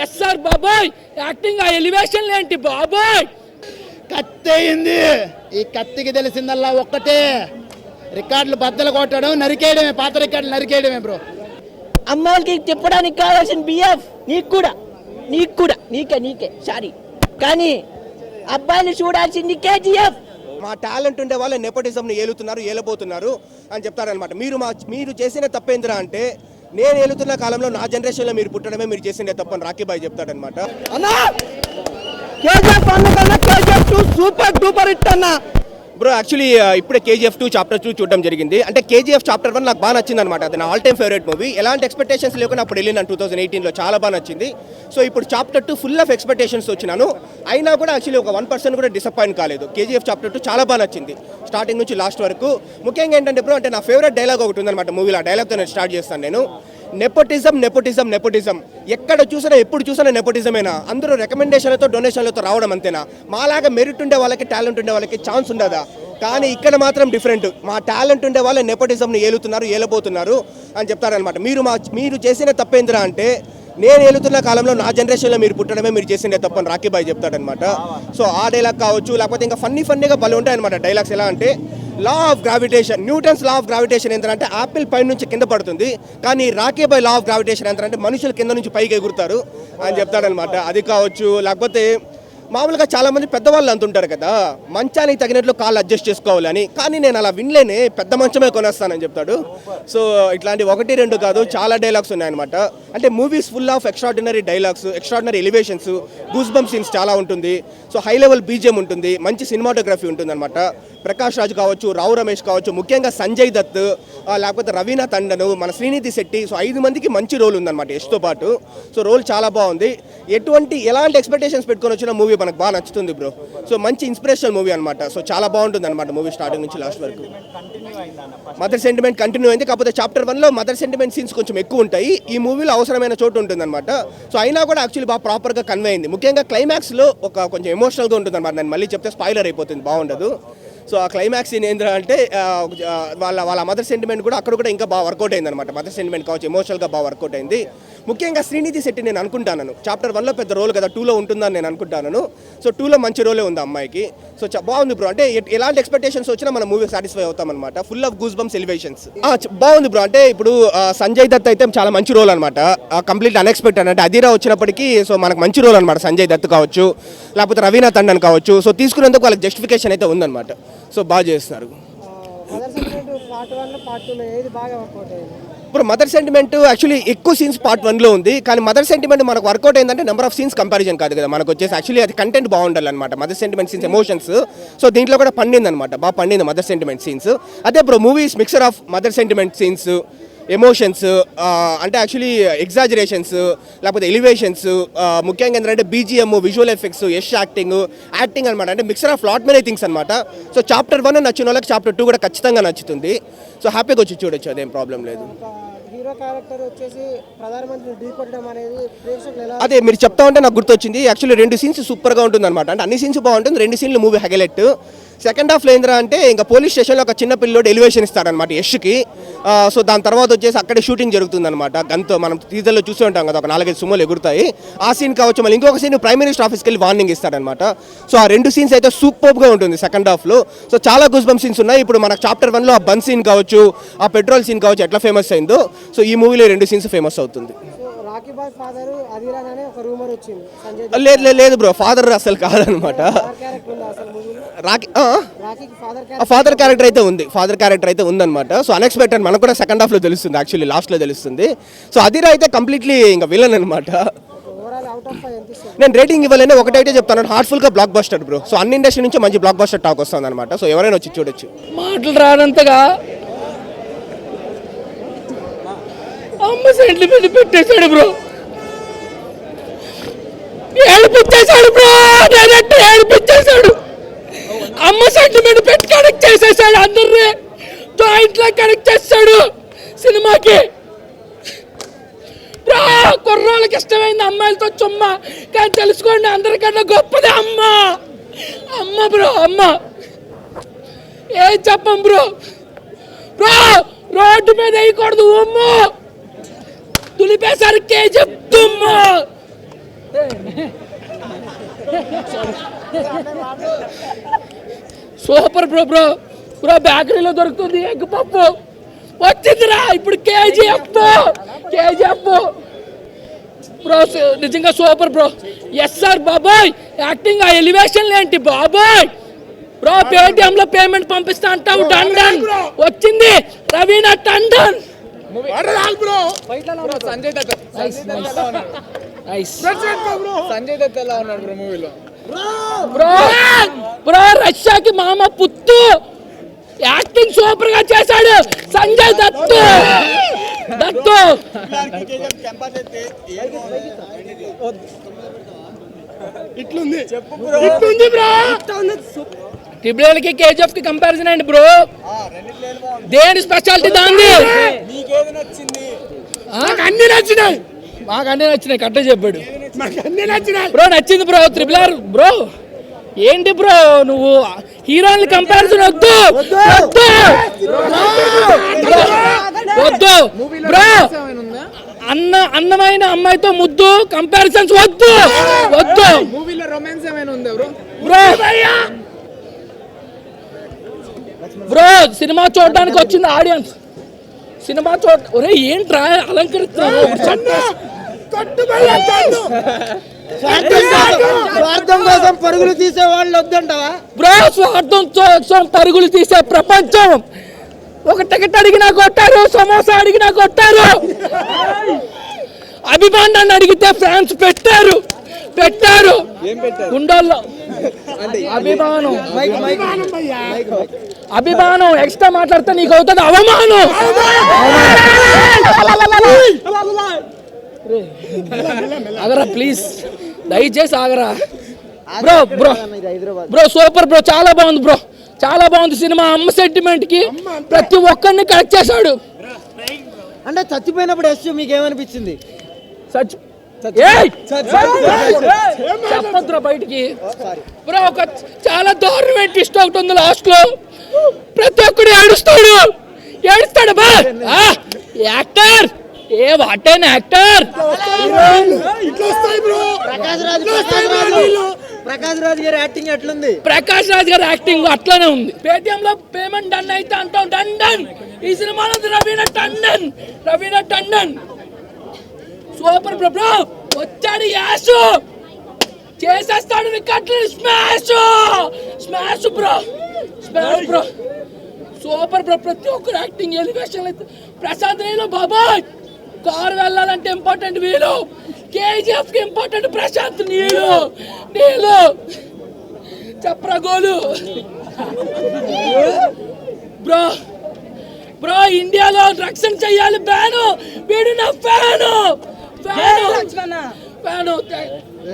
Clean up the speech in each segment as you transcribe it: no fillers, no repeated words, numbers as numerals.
Yes sir బాబాయ్, acting ఆ elevation ఏంటి బాబాయ్. కత్తి అయింది. ఈ కత్తికి తెలిసిందల్లా ఒక్కటే, రికార్డులు బద్దలు కొట్టడం, నరికేయడమే, పాత రికార్డులు నరికేయడమే బ్రో. అమ్మాయిలకి చెప్పడానికి కావాల్సిన బిఎఫ్ నీకు కూడా నీకే సారీ, కానీ అబ్బాయిని చూడాల్సింది కేజీఎఫ్. మా టాలెంట్ ఉండే వాళ్ళు నెపోటిజంని ఏలబోతున్నారు అని చెప్తారనమాట. మీరు చేసిన తప్పేందిరా అంటే, నేను ఏలుతున్న కాలంలో నా జనరేషన్లో మీరు పుట్టడమే మీరు చేసిన తప్పని రాకీ బాయ్ చెప్తాడనమాట. సూపర్ డూపర్ హిట్ అన్న బ్రో. యాక్చువల్లీ ఇప్పుడే KGF 2 చాప్టర్ 2 చూడడం జరిగింది. అంటే KGF చాప్టర్ 1 నాకు బాగా నచ్చింది అనమాట. అది నా ఆల్ టైమ్ ఫేవరెట్ మూవీ. ఎలాంటి ఎక్స్పెక్టేషన్స్ లేకుండా అప్పుడు వెళ్ళినాను 2018లో, చాలా బాగా నచ్చింది. సో ఇప్పుడు చాప్టర్ 2 ఫుల్ ఆఫ్ ఎక్స్పెక్టేషన్స్ వచ్చినాను. అయినా కూడా యాక్చువల్లీ ఒక 1% కూడా డిసప్పాయింట్ కాలేదు. KGF చాప్టర్ 2 చాలా బాగా నచ్చింది, స్టార్టింగ్ నుంచి లాస్ట్ వరకు. ముఖ్యంగా ఏంటంటే బ్రో, అంటే నా ఫేవరెట్ డైలాగ్ ఒకటి ఉందన్నమాట మూవీలో. ఆ డైలాగ్తో నేను స్టార్ట్ చేస్తాను. నేను నెపోటిజం ఎక్కడ చూసినా ఎప్పుడు చూసినా నెపోటిజమేనా? అందరూ రికమెండేషన్లతో డొనేషన్లతో రావడం అంతేనా? మాలాగా మెరిట్ ఉండే వాళ్ళకి, టాలెంట్ ఉండే వాళ్ళకి ఛాన్స్ ఉండదా? కానీ ఇక్కడ మాత్రం డిఫరెంట్. మా టాలెంట్ ఉండే వాళ్ళే నెపోటిజంని ఏలబోతున్నారు అని చెప్తారనమాట. మీరు చేసిన తప్పేందిరా అంటే, నేను ఏలుతున్న కాలంలో నా జనరేషన్లో మీరు పుట్టడమే మీరు చేసిన తప్పని రాకీ బాయ్ చెప్తాడనమాట. సో ఆ డైలాగ్ కావచ్చు, లేకపోతే ఇంకా ఫన్నీగా భలే ఉంటాయన్నమాట డైలాగ్స్. ఎలా అంటే, law of gravitation, Newton's law of gravitation ఏంటంటే యాపిల్ పై నుంచి కింద పడుతుంది, కానీ Rocky Bhai law of gravitation ఏంటంటే మనుషులు కింద నుంచి పైకి ఎగురుతారు అని చెప్తాడనమాట. అది కావచ్చు. లేకపోతే మామూలుగా చాలామంది పెద్దవాళ్ళు అంటుంటారు కదా, మంచానికి తగినట్లు కాళ్ళు అడ్జస్ట్ చేసుకోవాలని, కానీ నేను అలా వినలేనే, పెద్ద మంచమే కొనేస్తానని చెప్తాడు. సో ఇట్లాంటి 1-2 కాదు, చాలా డైలాగ్స్ ఉన్నాయన్నమాట. అంటే movies full of extraordinary dialogues, extraordinary elevations, goose bump scenes చాలా ఉంటుంది. సో హై లెవెల్ బీజిఎం ఉంటుంది, మంచి సినిమాటోగ్రఫీ ఉంటుందన్నమాట. ప్రకాష్ రాజ్ కావచ్చు, రావు రమేష్ కావచ్చు, ముఖ్యంగా సంజయ్ దత్, లేకపోతే రవీనా టండన్, మన శ్రీనిధి శెట్టి. సో 5 మందికి మంచి రోల్ ఉందన్నమాట యష్తో పాటు. సో రోల్ చాలా బాగుంది. ఎలాంటి ఎక్స్పెక్టేషన్స్ పెట్టుకొని వచ్చిన మూవీ మనకు బాగా నచ్చుతుంది బ్రో. సో మంచి ఇన్స్పిరేషనల్ మూవీ అనమాట. సో చాలా బాగుంటుంది అనమాట మూవీ స్టార్టింగ్ నుంచి లాస్ట్ వరకు. మదర్ సెంటిమెంట్ కంటిన్యూ అయింది, కాకపోతే చాప్టర్ 1లో మదర్ సెంటిమెంట్ సీన్స్ కొంచెం ఎక్కువ ఉంటాయి. ఈ మూవీలో అవసరమైన చోటు ఉంటుంది అనమాట. సో అయినా కూడా యాక్చువల్లీ బాగా ప్రాపర్గా కన్వే అయింది. ముఖ్యంగా క్లైమాక్స్లో కొంచెం ఎమోషనల్గా ఉంటుంది అనమాట. నేను మళ్ళీ చెప్తే స్పాయిలర్ అయిపోతుంది, బాగుండదు. సో ఆ క్లైమాక్స్ సీన్ ఏంటంటే, వాళ్ళ మదర్ సెంటిమెంట్ కూడా అక్కడ కూడా ఇంకా బాగా వర్కౌట్ అయింది అనమాట. మదర్ సెంటిమెంట్ కావచ్చు, ఎమోషనల్గా బాగా వర్కౌట్ అయింది. ముఖ్యంగా శ్రీనిధి శెట్టి నేను అనుకుంటాను చాప్టర్ 1లో పెద్ద రోల్ కదా, 2లో ఉంటుందని నేను అనుకుంటాను. సో 2లో మంచి రోలే ఉంది అమ్మాయికి. సో బాగుంది బ్రో. అంటే ఎలాంటి ఎక్స్పెక్టేషన్స్ వచ్చినా మన మూవీ సాటిస్ఫై అవుతాం అనమాట. Full of goose bumps elevations. బాగుంది బ్రో. అంటే ఇప్పుడు సంజయ్ దత్ అయితే చాలా మంచి రోల్ అనమాట, కంప్లీట్ అన్ఎక్స్పెక్టెడ్. అంటే అదిరా వచ్చినప్పటికీ సో మనకు మంచి రోల్ అనమాట. సంజయ్ దత్ కావచ్చు, లేకపోతే రవీనా టండన్ కావచ్చు. సో తీసుకునేందుకు వాళ్ళకి జస్టిఫికేషన్ అయితే ఉందన్నమాట. సో బాగా చేస్తున్నారు. ఇప్పుడు మదర్ సెంటిమెంట్ యాక్చువల్లీ ఎక్కువ సీన్స్ పార్ట్ 1లో ఉంది, కానీ మదర్ సెంటిమెంట్ మనకు వర్కౌట్ అయిందంటే నెంబర్ ఆఫ్ సీన్స్ కంపారిజన్ కాదు కదా మనకు వచ్చేసి. యాక్చువల్లీ అది కంటెంట్ బాగుండాలన్నమాట, mother sentiment scenes, emotions. So దీంట్లో కూడా పండింది అనమాట, బాగా పండింది మదర్ సెంటిమెంట్ సీన్స్. అదే bro movies mixer of mother sentiment scenes, emotions, అంటే యాక్చువల్లీ ఎగ్జాజరేషన్స్, లేకపోతే ఎలివేషన్స్, ముఖ్యంగా ఏంటంటే బీజిఎం, విజువల్ ఎఫెక్ట్స్, యాక్టింగ్ అనమాట. అంటే mixer of lot many things అనమాట. సో చాప్టర్ 1 నచ్చిన వాళ్ళకి చాప్టర్ 2 కూడా ఖచ్చితంగా నచ్చుతుంది. సో హ్యాపీగా వచ్చి చూడొచ్చు, అదేం ప్రాబ్లం లేదు. అదే మీరు చెప్తా ఉంటే నాకు గుర్తొచ్చింది. యాక్చువల్లీ 2 సీన్స్ సూపర్గా ఉంటుంది అనమాట. అంటే అన్ని సీన్స్ బాగుంటుంది, 2 సీన్లు మూవీ హైలైట్. సెకండ్ హాఫ్లో ఏంద్రా అంటే, ఇంకా పోలీస్ స్టేషన్లో ఒక చిన్న పిల్లోడు ఎలివేషన్ ఇస్తాడనమాట యష్కి. సో దాని తర్వాత వచ్చేసి అక్కడే షూటింగ్ జరుగుతుంది అనమాట. గన్తో మనం టీజర్లో చూస్తూ ఉంటాం కదా, ఒక 4-5 సుమోలు ఎగురుతాయి. ఆ సీన్ కావచ్చు. మళ్ళీ ఇంకొక సీన్ ప్రైమ్ మినిస్టర్ ఆఫీస్కి వెళ్ళి వార్నింగ్ ఇస్తాడనమాట. సో ఆ 2 సీన్స్ అయితే సూపర్గా ఉంటుంది సెకండ్ హాఫ్లో. సో చాలా గూస్ బంప్ సీన్స్ ఉన్నాయి. ఇప్పుడు మనకు చాప్టర్ 1లో ఆ బన్ సీన్ కావచ్చు, ఆ పెట్రోల్ సీన్ కావచ్చు ఎట్లా ఫేమస్ అయిందో, సో ఈ మూవీలో 2 సీన్స్ ఫేమస్ అవుతుంది. లేదు బ్రో, ఫాదర్ అసలు కాదనమాట. ఫాదర్ క్యారెక్టర్ అయితే ఉందన్నమాట. సో అన్ఎక్స్పెక్టెడ్, మనకు కూడా సెకండ్ హాఫ్లో తెలుస్తుంది, యాక్చువల్లీ లాస్ట్లో తెలుస్తుంది. సో అదిరా అయితే కంప్లీట్లీ ఇంకా విలన్ అనమాట. నేను రేటింగ్ ఇవ్వలేనే, ఒకటైతే చెప్తాను, హార్ట్ఫుల్గా బ్లాక్ బస్టర్ బ్రో. సో అన్ని ఇండస్ట్రీ నుంచి మంచి బ్లాక్ బస్టర్ టాక్ వస్తుంది అనమాట. సో ఎవరైనా వచ్చి చూడొచ్చు. మాటలు రానంతగా అమ్మ సెంటిమెంట్ పెట్టేశాడు బ్రో, ఏడిపించేశాడు బ్రో, డైరెక్ట్ ఏడిపించేశాడు. అమ్మ సెంటిమెంట్ పెట్టి కనెక్ట్ చేసేసాడు, అందరినీ జాయింట్లో కనెక్ట్ చేస్తాడు సినిమాకి. బ్రో కుర్రోళ్ళకి ఇష్టమైంది అమ్మాయిలతో చుమ్మ, కానీ తెలుసుకోండి అందరికన్నా గొప్పది అమ్మ బ్రో. ఏం చెప్పం బ్రో, రోడ్డు మీద వేయకూడదు, తులిపేసరికి చెప్తుమ్మా సూపర్ బ్రో బ్రో బ్రో బేకరీలో దొరుకుతుంది ఎగ్ పప్పు వచ్చిందిరా ఇప్పుడు కేజీఎఫ్ బ్రో నిజంగా సూపర్ బ్రో ఎస్ సార్ బాబాయ్ యాక్టింగ్ ఆ ఎలివేషన్ ఏంటి బాబాయ్ బ్రో పేటిఎం లో పేమెంట్ పంపిస్తా అంటావు డన్ డన్ వచ్చింది రవీనా టండన్ సంజయ్ దత్ నైస్ సంజయ్ దత్ ఎలా ఉన్నాడు బ్రో మూవీలో? బ్రో బ్రో రష్యాకి మామ పుత్తు యాక్టింగ్ సూపర్ గా చేశాడు సంజయ్ దత్తు ఇట్లుంది బ్రో ట్రిపుల్ కి కేజీఎఫ్ కి కంపారిజన్ అండి బ్రో దేని స్పెషాలిటీ దాంది అన్ని నచ్చినాయి మాకు అన్ని నచ్చినాయి కట్ట చెప్పాడు బ్రో నచ్చింది బ్రో ట్రిపుల్ ఆర్ బ్రో ఏంటి బ్రో నువ్వు హీరోయిన్ కంపారిజన్ వద్దు బ్రో అందమైన అమ్మాయితో ముద్దు కంపారిజన్స్ వద్దు మూవీలో రొమాన్స్ ఏమైనా ఉందా బ్రో? బ్రో సినిమా చూడడానికి వచ్చింది ఆడియన్స్ సినిమా ఒరే ఏంట్రా అలంకరిస్తున్నారు స్వార్థం కోసం పరుగులు తీసే వాళ్ళు వద్దంటావా బ్రో స్వార్థం కోసం పరుగులు తీసే ప్రపంచం ఒక టికెట్ అడిగినా కొట్టారు సమోసా అడిగినా కొట్టారు అభిమానాన్ని అడిగితే ఫ్యాన్స్ పెట్టారు గుండోల్లో అభిమానం ఎక్స్ట్రా మాట్లాడితే నీకు అవుతుంది అవమానం ఆగరా ప్లీజ్ దయచేసి ఆగరా బ్రో సూపర్ బ్రో చాలా బాగుంది సినిమా అమ్మ సెంటిమెంట్ కి ప్రతి ఒక్కరిని కరెక్ట్ చేశాడు అంటే చచ్చిపోయినప్పుడు యశ్ మీకు ఏమనిపించింది? చెప్పద్దురా బయటికి బ్రో ఒక చాలా దారుణమైన ట్విస్ట్ ఒకటి ఉంది లాస్ట్ లో ప్రతి ఒక్కడు ఏడుస్తాడు బా యాక్టర్ వాటేన్ యాక్టర్ ప్రకాష్ రాజ్ గారి యాక్టింగ్ ఎట్లుంది? ప్రకాష్ రాజ్ గారి యాక్టింగ్ అట్లానే ఉంది పేటిఎం లో పేమెంట్ డన్ అయితే అంటాం డన్ ఈ సినిమాలో రవీనా టండన్ సూపర్ బ్రో వచ్చాడు యాషు చేసేస్తాడు వికెట్లు స్మాష్ బ్రో సూపర్ బ్రో ప్రతి ఒక్కరు యాక్టింగ్ ఎలివేషన్ అయితే ప్రశాంత్ నీళ్ళు బాబాయ్ కారు వెళ్ళాలంటే ఇంపార్టెంట్ వీలు కేజీఎఫ్ కి ఇంపార్టెంట్ ప్రశాంత్ నీళ్ళు చెప్పరా గోలు బ్రో ఇండియాలో రక్షణ చెయ్యాలి బ్యాను వీడు నా ఫ్యాను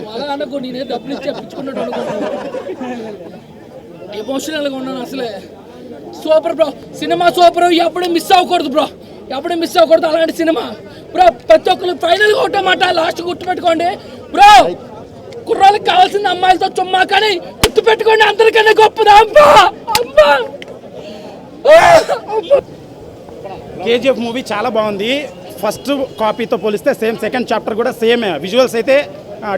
అలా అనుకో నేనే డబ్బులు ఇచ్చి చెప్పించుకున్నాడు అనుకున్నాను ఎమోషనల్గా ఉన్నాను అసలే సూపర్ బ్రో సినిమా సూపర్ ఎప్పుడు మిస్ అవ్వకూడదు అలాంటి సినిమా బ్రో ప్రతి ఒక్కరు ఫైనల్ కొట్టమాట లాస్ట్ గుర్తుపెట్టుకోండి బ్రో కుర్రాళ్ళకి కావాల్సింది అమ్మాయిలతో చుమ్మా కానీ గుర్తుపెట్టుకోండి అందరికన్నా గొప్పది అమ్మా కేజీఎఫ్ మూవీ చాలా బాగుంది ఫస్ట్ కాపీతో పోలిస్తే సేమ్ సెకండ్ చాప్టర్ కూడా సేమ్ విజువల్స్ అయితే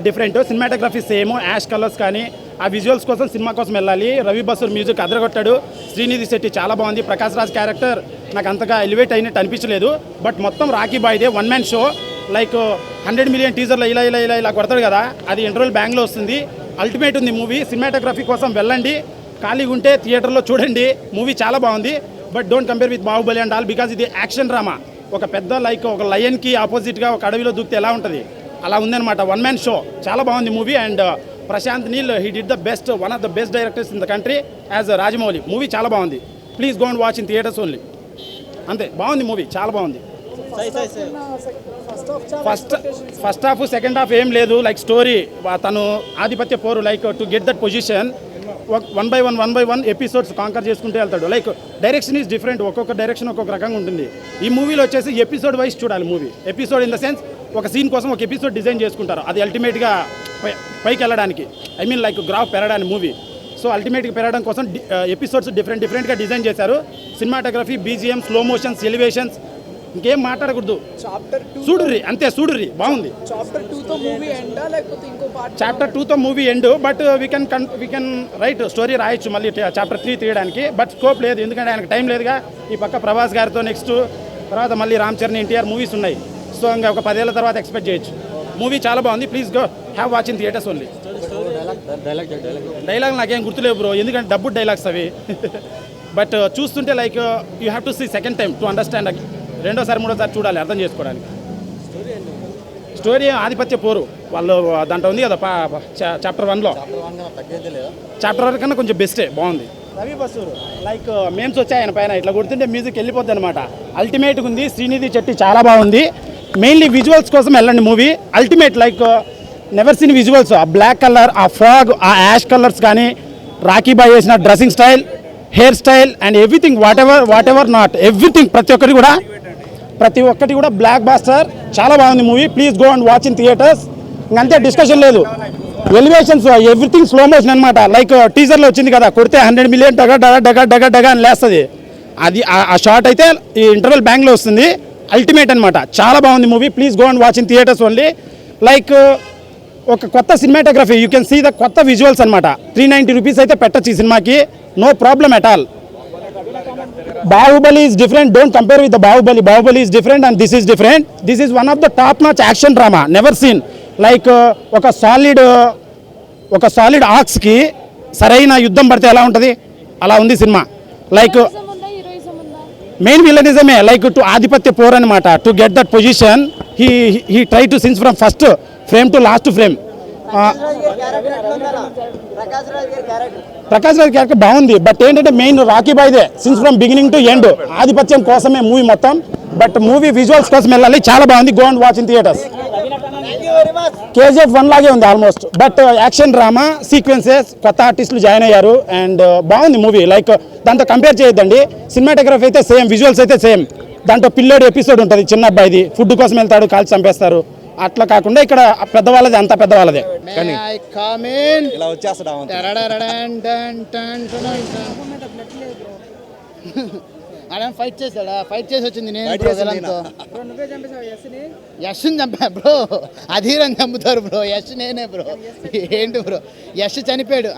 different cinematography same ash colours కానీ ఆ విజువల్స్ కోసం సినిమా కోసం వెళ్ళాలి రవి బసూర్ మ్యూజిక్ అదరగొట్టాడు శ్రీనిధి శెట్టి చాలా బాగుంది ప్రకాష్ రాజ్ క్యారెక్టర్ నాకు అంతగా ఎలివేట్ అయినట్టు అనిపించలేదు బట్ మొత్తం రాకీ బాయ్దే one man show like 100 million టీజర్లో ఇలా కొడతాడు కదా అది ఇంటర్వల్ బ్యాంగ్లో వస్తుంది అల్టిమేట్ ఉంది మూవీ సినిమాటోగ్రఫీ కోసం వెళ్ళండి ఖాళీగా ఉంటే థియేటర్లో చూడండి మూవీ చాలా బాగుంది but don't compare with Baahubali and all because ఇది యాక్షన్ డ్రామా ఒక పెద్ద లైక్ ఒక లయన్కి ఆపోజిట్గా ఒక అడవిలో దూకితే ఎలా ఉంటుంది అలా ఉందన్నమాట వన్ మ్యాన్ షో చాలా బాగుంది movie and Prashanth Neel he did the best one of the best directors in the country as Rajamouli movie చాలా బాగుంది please go and watch in theatres only అంతే బాగుంది మూవీ చాలా బాగుంది ఫస్ట్ హాఫ్ సెకండ్ హాఫ్ ఏం లేదు లైక్ స్టోరీ తను ఆధిపత్య పోరు like to get that position one by one episodes conquer చేసుకుంటూ వెళ్తాడు లైక్ డైరెక్షన్ ఈజ్ డిఫరెంట్ ఒక్కొక్క డైరెక్షన్ ఒక్కొక్క రకంగా ఉంటుంది ఈ మూవీలో వచ్చేసి ఎపిసోడ్ వైజ్ చూడాలి movie episode in the sense ఒక సీన్ కోసం ఒక ఎపిసోడ్ డిజైన్ చేసుకుంటారు అది అల్టిమేట్గా పైకి వెళ్ళడానికి ఐ మీన్ లైక్ గ్రాఫ్ పెరగడానికి మూవీ సో అల్టిమేట్గా పెరగడం కోసం ఎపిసోడ్స్ డిఫరెంట్గా డిజైన్ చేశారు cinematography BGM slow motions elevations ఇంకేం మాట్లాడకూడదు. చాప్టర్ 2 చూడుర్రి అంతే, చూడుర్రి బాగుంది. చాప్టర్ 2 తో మూవీ ఎండా లేకపోతే ఇంకో పార్ట్? చాప్టర్ 2తో movie end, but we can write story రాయొచ్చు మళ్ళీ చాప్టర్ 3 తీయడానికి, బట్ స్కోప్ లేదు ఎందుకంటే ఆయనకు టైం లేదుగా. ఈ పక్క ప్రభాస్ గారితో నెక్స్ట్ తర్వాత మళ్ళీ రామ్ చరణ్ ఎన్టీఆర్ మూవీస్ ఉన్నాయి. సో ఇంకా ఒక 10 ఏళ్ళ తర్వాత ఎక్స్పెక్ట్ చేయొచ్చు. మూవీ చాలా బాగుంది, please go have watch in theatres only. Dialogue నాకేం గుర్తులేవు బ్రో, ఎందుకంటే డబ్బు డైలాగ్స్ అవి. బట్ చూస్తుంటే like you have to see second time to understand. రెండోసారి మూడోసారి చూడాలి అర్థం చేసుకోవడానికి. స్టోరీ ఆధిపత్య పోరు వాళ్ళు దాంట్లో ఉంది కదా చాప్టర్ 1లో. చాప్టర్ 1 కన్నా కొంచెం బెస్టే, బాగుంది. రవి బసూరు లైక్ మేమ్స్ వచ్చాయి ఆయన పైన, ఇట్లా కొడుతుంటే మ్యూజిక్ వెళ్ళిపోద్ది అనమాట. అల్టిమేట్గా ఉంది. శ్రీనిధి చెట్టి చాలా బాగుంది. మెయిన్లీ విజువల్స్ కోసం వెళ్ళండి movie. Ultimate like never seen visuals. ఆ బ్లాక్ కలర్, ఆ ఫాగ్, ఆ యాష్ కలర్స్ కానీ, రాఖీ బాయ్ వేసిన dressing style, hair style and everything, what ever not everything, ప్రతి ఒక్కటి కూడా బ్లాక్ బాస్టర్. చాలా బాగుంది movie, please go and watch in theatres. ఇంకంతే, డిస్కషన్ లేదు. ఎలివేషన్స్ ఎవ్రీథింగ్ స్లో మోషన్ అనమాట. లైక్ టీజర్లో వచ్చింది కదా, కొడితే 100 మిలియన్ డగా డగా డగా డగా డగా అని లేస్తుంది. అది ఆ షార్ట్ అయితే ఈ ఇంటర్వెల్ బ్యాంగ్లో వస్తుంది. అల్టిమేట్ అనమాట. చాలా బాగుంది movie, please go and watch in theatres only. Like ఒక కొత్త cinematography, you can see the కొత్త విజువల్స్ అనమాట. 390 రూపీస్ అయితే పెట్టచ్చు ఈ సినిమాకి, no problem at all. Baahubali is different, don't compare with the Bahubali is different and this is different. This is one of the top notch action drama never seen. Like ఒక solid ఆక్స్ కి సరైన యుద్ధం పడితే ఎలా ఉంటుంది అలా ఉంది సినిమా. లైక్ మెయిన్ విలనిజమే, లైక్ టు ఆధిపత్య పోర్ అనమాట. To get that position he try to scenes from first frame to last frame. Prakash Raj character బాగుంది, బట్ ఏంటంటే మెయిన్ రాఖీ బాయ్దే scenes from beginning to end. ఆధిపత్యం కోసమే మూవీ మొత్తం, బట్ మూవీ విజువల్స్ కోసం వెళ్ళాలి. చాలా బాగుంది, go and watch in theatres. KGF 1 లాగే ఉంది almost, but action drama sequences, కొత్త ఆర్టిస్టులు జాయిన్ అయ్యారు అండ్ బాగుంది మూవీ. లైక్ దాంతో కంపేర్ చేయొద్దండి. సినిమాటోగ్రఫీ అయితే సేమ్, విజువల్స్ అయితే సేమ్. దాంట్లో పిల్లోడు ఎపిసోడ్ ఉంటుంది చిన్న అబ్బాయిది, ఫుడ్ కోసం వెళ్తాడు, కాల్చి చంపేస్తారు. అట్లా కాకుండా ఇక్కడ పెద్దవాళ్ళది, అంతా పెద్దవాళ్ళదే. కానీ ఇలా వచ్చేస్తాడు. ఫైట్ చేశాడా? ఫైట్ చేసి వచ్చింది నేను యశ్ని చంపా బ్రో. అధీరని చంపుతారు బ్రో, యశ్ నేనే బ్రో. ఏంటి బ్రో, యశ్ చనిపోయాడు.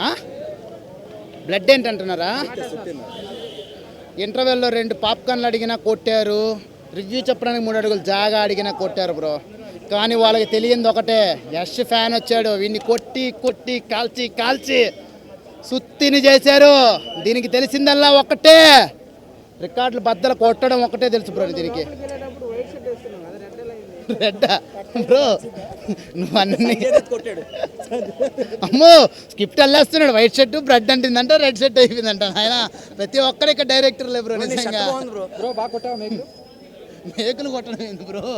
బ్లడ్ ఏంటంటున్నారా? ఇంటర్వెల్లో 2 పాప్కార్న్లు అడిగినా కొట్టారు, రివ్యూ చెప్పడానికి 3 అడుగులు జాగా అడిగినా కొట్టారు బ్రో. కానీ వాళ్ళకి తెలియంది ఒకటే, యశ్ ఫ్యాన్ వచ్చాడు, వీడిని కొట్టి కొట్టి కాల్చి కాల్చి సుత్తిని చేశారు. దీనికి తెలిసిందల్లా ఒకటే, రికార్డులు బద్దలు కొట్టడం ఒకటే తెలుసు బ్రో దీనికి. రెడ్ బ్రో, నువ్వు అన్ని అమ్మో స్కిప్ట్ వెళ్ళేస్తున్నాడు. వైట్ షర్ట్ బ్రెడ్ అంటుందంట, రెడ్ షర్ట్ అయిపోయిందంట. ఆయన ప్రతి ఒక్కరు ఇక్కడ డైరెక్టర్లే బ్రో. నిజంగా మేకులు కొట్టడం ఏంది బ్రో?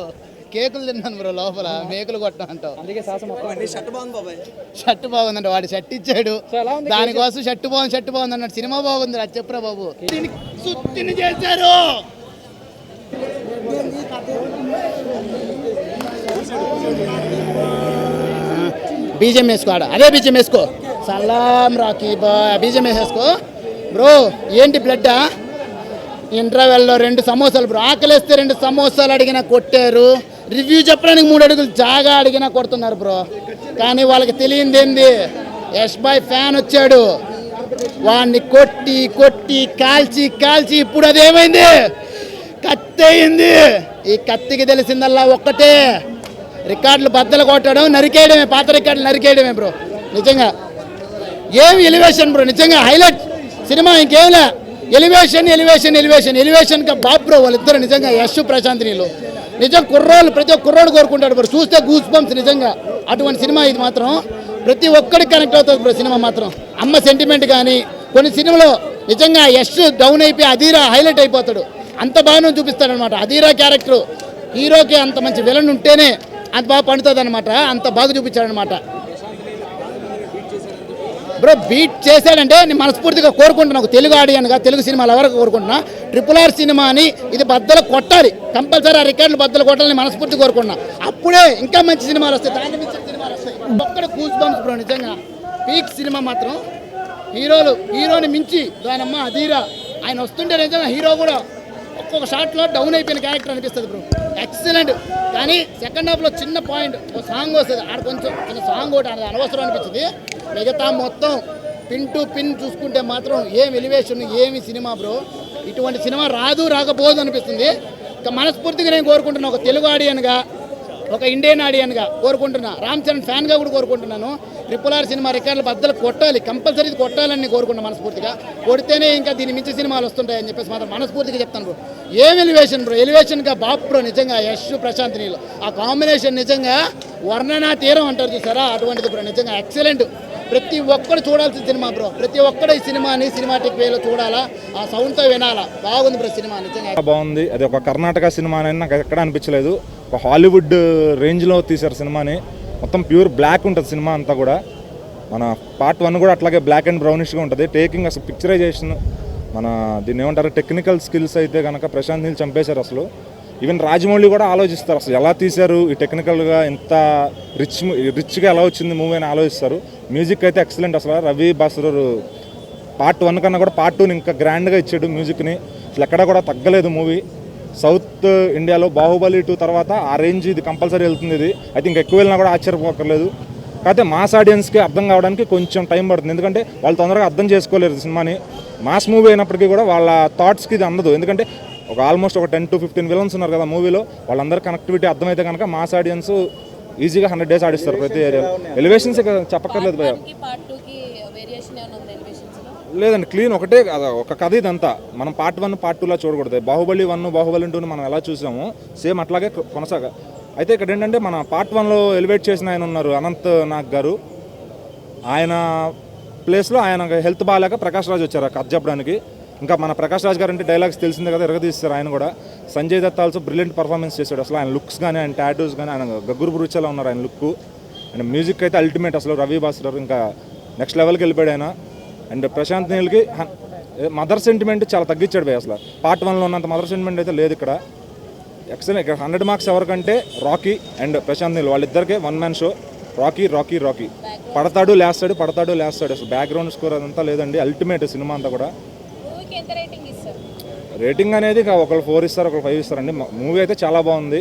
కేకులు తిన్నాను బ్రో లోపల, మేకులు కొట్టడం అంటావు. షర్ట్ బాగుందంట, వాడు షర్ట్ ఇచ్చాడు, దానికోసం షర్ట్ బాగుంది అన్నాడు. సినిమా బాగుంది, అది చెప్పురా బాబు. సుత్తిని చేశారు. బీజం వేసుకో, అదే బీజం వేసుకో. సలాం రాకీ బాయ్, బీజం వేసేసుకో బ్రో. ఏంటి బ్లడ్డా? ఇంటర్వెల్లో 2 సమోసాలు బ్రో, ఆకలిస్తే 2 సమోసాలు అడిగినా కొట్టారు. రివ్యూ చెప్పడానికి 3 అడుగులు జాగా అడిగినా కొడుతున్నారు బ్రో. కానీ వాళ్ళకి తెలియంది ఏంది, యశ్ బాయ్ ఫ్యాన్ వచ్చాడు, వాడిని కొట్టి కొట్టి కాల్చి కాల్చి ఇప్పుడు అదేమైంది, కత్తి అయింది. ఈ కత్తికి తెలిసిందల్లా ఒక్కటే, రికార్డులు బద్దలు కొట్టడం, నరికేయడమే, పాత రికార్డులు నరికేయడమే బ్రో. నిజంగా ఏమి ఎలివేషన్ బ్రో, నిజంగా హైలైట్ సినిమా. ఇంకేంలే, ఎలివేషన్ ఎలివేషన్ ఎలివేషన్ ఎలివేషన్ కా బాబ్ బ్రో వాళ్ళిద్దరు. నిజంగా యశ్ ప్రశాంత్ నీళ్ళు నిజం కుర్రోళ్ళు, ప్రతి ఒక్క కుర్రోడు కోరుకుంటాడు బ్రో. చూస్తే గూస్ బంప్స్. నిజంగా అటువంటి సినిమా ఇది మాత్రం ప్రతి ఒక్కడికి కనెక్ట్ అవుతుంది బ్రో. సినిమా మాత్రం అమ్మ సెంటిమెంట్ కానీ కొన్ని సినిమాలో నిజంగా యశ్ డౌన్ అయిపోయి అధీరా హైలైట్ అయిపోతాడు. అంత బాగానే చూపిస్తాడనమాట. అధీరా క్యారెక్టర్ హీరోకి అంత మంచి విలన్ ఉంటేనే అంత బాగా పండుతుంది అనమాట. అంత బాగా చూపించాడనమాట బ్రో. బీట్ చేశాడంటే నేను మనస్ఫూర్తిగా కోరుకుంటున్నా, ఒక తెలుగు ఆడియన్గా, తెలుగు సినిమాలు ఎవరికి కోరుకుంటున్నా, RRR సినిమాని ఇది బద్దలు కొట్టాలి, కంపల్సరీ ఆ రికార్డులు బద్దలు కొట్టాలని మనస్ఫూర్తి కోరుకుంటున్నా. అప్పుడే ఇంకా మంచి సినిమాలు వస్తాయి, దాని మించిన సినిమాలు వస్తాయి. ఒక్కడ కూస్ బంప్స్ బ్రో. నిజంగా పీక్ సినిమా మాత్రం. హీరోని మించి దానమ్మ అధీరా ఆయన వస్తుంటే నిజంగా హీరో కూడా ఒక్కొక్క షాట్లో డౌన్ అయిపోయిన క్యారెక్టర్ అనిపిస్తుంది బ్రో. ఎక్సలెంట్. కానీ సెకండ్ హాఫ్లో చిన్న పాయింట్ ఒక సాంగ్ వస్తుంది, ఆడ కొంచెం చిన్న సాంగ్ ఒకటి అది అనవసరం అనిపించింది. మిగతా మొత్తం పిన్ టు పిన్ చూసుకుంటే మాత్రం ఏం ఎలివేషన్, ఏమి సినిమా బ్రో. ఇటువంటి సినిమా రాకపోదు అనిపిస్తుంది. ఇక మనస్ఫూర్తిగా నేను కోరుకుంటున్నా, ఒక తెలుగు ఆడియన్గా, ఒక ఇండియన్ ఆడియన్గా కోరుకుంటున్నా, రామ్ చరణ్ ఫ్యాన్గా కూడా కోరుకుంటున్నాను. RRR సినిమా రికార్డులు బద్దలు కొట్టాలి, కంపల్సరీ కొట్టాలని కోరుకున్నాను మనస్ఫూర్తిగా. కొడితేనే ఇంకా దీని మించి సినిమాలు వస్తుంటాయని చెప్పేసి మాత్రం మనస్ఫూర్తిగా చెప్తాను బ్రో. ఏం ఎలివేషన్ బ్రో, ఎలివేషన్గా బాప్ బ్రో. నిజంగా యశ్ ప్రశాంత్ నీళ్ళు ఆ కాంబినేషన్ నిజంగా వర్ణనా తీరం అంటారు చూసారా, అటువంటిది బ్రో. నిజంగా ఎక్సలెంట్. ప్రతి ఒక్కరు చూడాల్సిన సినిమా బ్రో. ప్రతి ఒక్కరు ఈ సినిమాని సినిమాటిక్ వేలో చూడాలా, ఆ సౌండ్తో వినాలా. బాగుంది బ్రో సినిమా నిజంగా బాగుంది. అది ఒక కర్ణాటక సినిమా అని నాకు ఎక్కడ అనిపించలేదు. ఒక హాలీవుడ్ రేంజ్లో తీశారు సినిమాని. మొత్తం ప్యూర్ బ్లాక్ ఉంటుంది సినిమా అంతా కూడా. మన పార్ట్ 1 కూడా అట్లాగే బ్లాక్ అండ్ బ్రౌనిష్గా ఉంటుంది. టేకింగ్ అసలు పిక్చరైజేషన్, మన దీన్ని ఏమంటారు టెక్నికల్ స్కిల్స్ అయితే కనుక ప్రశాంత్ నీల్ చంపేశారు అసలు. ఈవెన్ రాజమౌళి కూడా ఆలోచిస్తారు అసలు ఎలా తీశారు, ఈ టెక్నికల్గా ఎంత రిచ్గా ఎలా వచ్చింది మూవీ అని ఆలోచిస్తారు. మ్యూజిక్ అయితే ఎక్సలెంట్. అసలు రవి బాస్రర్ పార్ట్ 1 కన్నా కూడా పార్ట్ 2 ఇంకా గ్రాండ్గా ఇచ్చాడు మ్యూజిక్ని. అసలు ఎక్కడ కూడా తగ్గలేదు మూవీ. సౌత్ ఇండియాలో బాహుబలి 2 తర్వాత ఆ రేంజ్ ఇది కంపల్సరీ వెళ్తుంది. ఇది అయితే ఇంకా ఎక్కువ వెళ్ళినా కూడా ఆశ్చర్యపోకర్లేదు. కాకపోతే మాస్ ఆడియన్స్కి అర్థం కావడానికి కొంచెం టైం పడుతుంది, ఎందుకంటే వాళ్ళు తొందరగా అర్థం చేసుకోలేరు సినిమాని. మాస్ మూవీ అయినప్పటికీ కూడా వాళ్ళ థాట్స్కి ఇది అందదు, ఎందుకంటే ఒక ఆల్మోస్ట్ ఒక 10 to 15 విలన్స్ ఉన్నారు కదా మూవీలో. వాళ్ళందరూ కనెక్టివిటీ అర్థమైతే కనుక మాస్ ఆడియన్స్ ఈజీగా 100 days ఆడిస్తారు ప్రతి ఏరియాలో. ఎలివేషన్స్ చెప్పక్కర్లేదు భయ. లేదండి, క్లీన్ ఒకటే ఒక కథ ఇదంతా. మనం పార్ట్ 1 పార్ట్ 2లా చూడకూడదు. బాహుబలి 1 బాహుబలి 2 మనం ఎలా చూసామో సేమ్ అట్లాగే కొనసాగ. అయితే ఇక్కడ ఏంటంటే మన పార్ట్ 1లో ఎలివేట్ చేసిన ఆయన ఉన్నారు అనంత్ నాగ్ గారు. ఆయన ప్లేస్లో ఆయన హెల్త్ బాగాలేక ప్రకాష్ రాజ్ వచ్చారు కథ చెప్పడానికి. ఇంకా మన ప్రకాష్ రాజ్ గారు అంటే డైలాగ్స్ తెలిసిందే కదా, ఎరగదీస్తారు ఆయన కూడా. Sanjay Dutt also brilliant performance చేశాడు. అసలు ఆయన లుక్స్ కానీ, ఆయన టాటూస్ కానీ, ఆయన గగ్గురు బురుచలా ఉన్నారు ఆయన లుక్. అండ్ మ్యూజిక్ అయితే అల్టిమేట్. అసలు రవి బాస్రర్ ఇంకా నెక్స్ట్ లెవెల్కి వెళ్ళిపోయాడు ఆయన. అండ్ ప్రశాంత్ నీల్కి మదర్ సెంటిమెంట్ చాలా తగ్గించాడు భయ్. అసలు పార్ట్ 1లో ఉన్నంత మదర్ సెంటిమెంట్ అయితే లేదు ఇక్కడ. ఎక్సలెంట్. ఇక్కడ 100 marks ఎవరికంటే రాకీ అండ్ ప్రశాంత్ నీల్ వాళ్ళిద్దరికే 1 man షో. రాకీ పడతాడు లేస్తాడు, పడతాడు లేస్తాడు. అసలు బ్యాక్గ్రౌండ్ స్కోర్ అదంతా లేదండి, అల్టిమేట్ సినిమా అంతా కూడా. రేటింగ్ అనేది ఒకళ్ళు 4 ఇస్తారు, ఒకళ్ళు 5 ఇస్తారండి. మూవీ అయితే చాలా బాగుంది.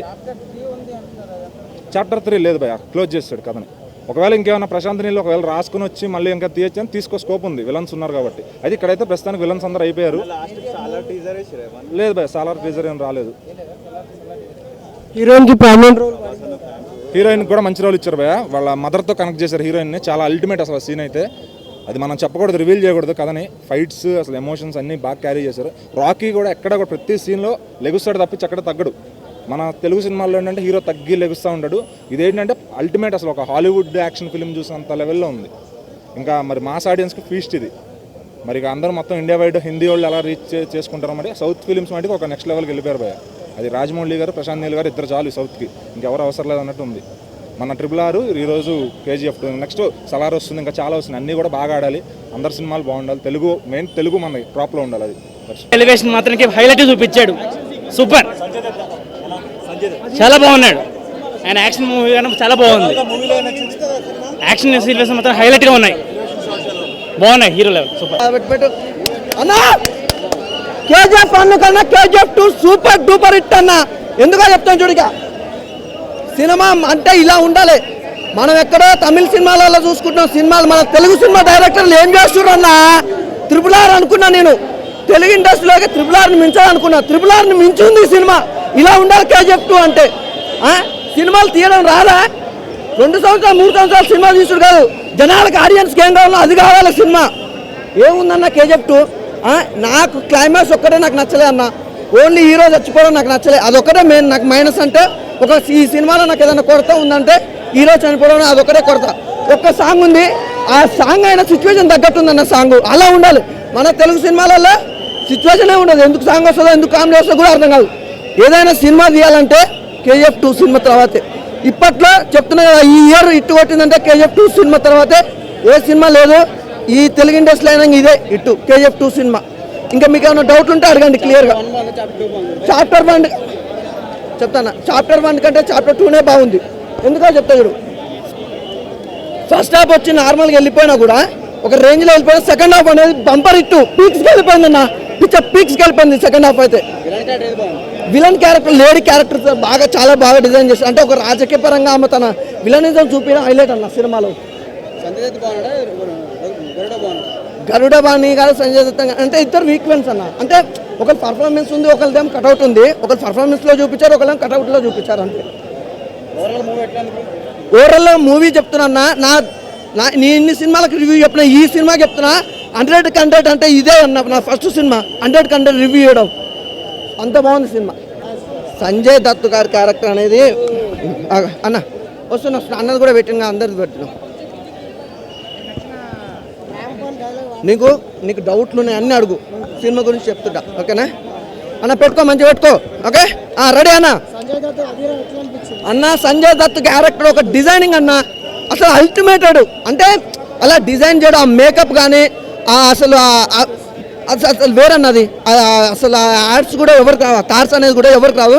చాప్టర్ 3 లేదు భయ, క్లోజ్ చేస్తాడు కథని. ఒకవేళ ఇంకేమైనా ప్రశాంత్ నీళ్ళు ఒకవేళ రాసుకుని వచ్చి మళ్ళీ ఇంకా తీయచ్చు అని తీసుకో స్కోప్ ఉంది, విలన్స్ ఉన్నారు కాబట్టి. అయితే ఇక్కడైతే ప్రస్తుతానికి విలన్స్ అందరూ అయిపోయారు. లేదు భయ, సాలార్ టీజర్ ఏం రాలేదు. హీరోయిన్ కూడా మంచి రోల్ ఇచ్చారు భయ. వాళ్ళ మదర్తో కనెక్ట్ చేశారు హీరోయిన్ని. చాలా అల్టిమేట్ అసలు సీన్ అయితే. అది మనం చెప్పకూడదు, రివీల్ చేయకూడదు కథని. ఫైట్స్ అసలు ఎమోషన్స్ అన్నీ బాగా క్యారీ చేశారు. రాకీ కూడా ఎక్కడ కూడా ప్రతి సీన్లో లెగుస్తాడు తప్పించి ఎక్కడ తగ్గడు. మన తెలుగు సినిమాల్లో ఏంటంటే హీరో తగ్గి లెగుస్తూ ఉంటాడు. ఇదేంటంటే అల్టిమేట్ అసలు ఒక హాలీవుడ్ యాక్షన్ ఫిల్మ్ చూసినంత లెవెల్లో ఉంది. ఇంకా మరి మాస్ ఆడియన్స్కి ఫీస్ట్ ఇది. మరి ఇక అందరూ మొత్తం ఇండియా వైడ్ హిందీ వాళ్ళు ఎలా రీచ్ చేసుకుంటారో మరి సౌత్ ఫిలిమ్స్ మటుకు ఒక నెక్స్ట్ లెవెల్కి వెళ్ళిపోయారు భయ. అది రాజమౌళి గారు, ప్రశాంత్ నీల్ గారు ఇద్దరు చాలు సౌత్కి, ఇంకెవరు అవసరం లేదు అన్నట్టు ఉంది. మన RRR ఈరోజు KGF 2, నెక్స్ట్ సలార్ వస్తుంది, ఇంకా చాలా వస్తుంది. అన్నీ కూడా బాగా ఆడాలి, అందరు సినిమాలు బాగుండాలి. తెలుగు మన టాప్లో ఉండాలి. అది ఎలివేషన్ మాత్రానికి హైలైట్ చూపించాడు. సూపర్, చాలా బాగున్నాడు. ఆయన యాక్షన్ మూవీ కానీ చాలా బాగుంది. యాక్షన్ సీన్స్ మాత్రం హైలైట్గా ఉన్నాయి, బాగున్నాయి. Hero level super. అన్నా KGF 1 కన్నా KGF 2 సూపర్ డూపర్ హిట్ అన్న. ఎందుకో చెప్తాను చూడిగా, సినిమా అంటే ఇలా ఉండాలి. మనం ఎక్కడో తమిళ సినిమాలలో చూసుకుంటున్నాం సినిమాలు, మన తెలుగు సినిమా డైరెక్టర్లు ఏం చేస్తున్నారు అన్న. RRR అనుకున్నా నేను, తెలుగు ఇండస్ట్రీలోకి RRRని మించాలనుకున్నా. RRRని మించింది సినిమా. ఇలా ఉండాలి KGF 2 అంటే. సినిమాలు తీయడం రాదా? 2 సంవత్సరాలు 3 సంవత్సరాలు సినిమా తీసుడు కాదు, జనాలకు ఆడియన్స్కి ఏం కావాలో అది కావాలి సినిమా. ఏముందన్న KGF 2? నాకు క్లైమాక్స్ ఒక్కటే నాకు నచ్చలే అన్న. ఓన్లీ హీరో చచ్చిపోవడం నాకు నచ్చలే, అదొక్కటే మెయిన్ నాకు మైనస్. అంటే ఈ సినిమాలో నాకు ఏదైనా కొరత ఉందంటే హీరో చనిపోవడం అదొక్కటే కొరత. ఒక్క సాంగ్ ఉంది, ఆ సాంగ్ అయిన సిచ్యువేషన్ తగ్గట్టుందన్న సాంగ్. అలా ఉండాలి. మన తెలుగు సినిమాలలో సిచ్యువేషనే ఉండదు, ఎందుకు సాంగ్ వస్తుందో ఎందుకు కామెడీ వస్తుందో కూడా అర్థం కాదు. ఏదైనా సినిమా తీయాలంటే KGF 2 సినిమా తర్వాతే. ఇప్పట్లో చెప్తున్నా కదా, ఈ ఇయర్ ఇట్టు కొట్టిందంటే KGF 2 సినిమా తర్వాతే. ఏ సినిమా లేదు ఈ తెలుగు ఇండస్ట్రీలో అయినా ఇదే ఇట్టు KGF 2 సినిమా. ఇంకా మీకు ఏమైనా డౌట్ ఉంటే అడగండి క్లియర్గా. చాప్టర్ 1 చెప్తాను, చాప్టర్ 1 కంటే చాప్టర్ 2నే బాగుంది. ఎందుకో చెప్తా చూడు. ఫస్ట్ హాఫ్ వచ్చి నార్మల్గా వెళ్ళిపోయినా కూడా ఒక రేంజ్లో వెళ్ళిపోయినా, సెకండ్ హాఫ్ అనేది బంపర్ ఇట్టు పీక్స్కి వెళ్ళిపోయిందన్న. పిక్చర్ పీక్స్కి వెళ్ళిపోయింది సెకండ్ హాఫ్ అయితే. విలన్ క్యారెక్టర్ లేడీ క్యారెక్టర్ బాగా చాలా బాగా డిజైన్ చేస్తారు. అంటే ఒక రాజకీయ పరంగా ఆమె తన విలనిజం చూపించడం హైలైట్ అన్న సినిమాలో. గరుడ బాణి గారు సంజయ్ దత్ అంటే ఇద్దరు వీక్వెన్స్ అన్న. అంటే ఒకరి పర్ఫార్మెన్స్ ఉంది, ఒకరిదేమో కట్అవుట్ ఉంది. ఒకరు పర్ఫార్మెన్స్లో చూపించారు, ఒకరు కట్అవుట్లో చూపించారు. అంతే ఓవరాల్ మూవీ చెప్తున్నా. నా ఇన్ని సినిమాలకు రివ్యూ చెప్పిన, ఈ సినిమాకి చెప్తున్నా 100 అంటే ఇదే అన్న. నా ఫస్ట్ సినిమా 100 రివ్యూ చేయడం అంత బాగుంది సినిమా. సంజయ్ దత్ గారి క్యారెక్టర్ అనేది అన్న వస్తున్నా అన్నది కూడా పెట్టిన అందరిది పెట్టినాం. నీకు డౌట్లు ఉన్నాయి అన్నీ అడుగు, సినిమా గురించి చెప్తుంటా. ఓకేనా అన్న? పెట్టుకో, మంచిగా పెట్టుకో. ఓకే రెడీ అన్న. సంజయ్ దత్ క్యారెక్టర్ ఒక డిజైనింగ్ అన్న, అసలు అల్టిమేటెడ్. అంటే అలా డిజైన్ చేయడం, ఆ మేకప్ కానీ అసలు అసలు వేరన్నది. అసలు ఆ యాడ్స్ కూడా ఎవరికి రావు, థాట్స్ అనేది కూడా ఎవరికి రావు.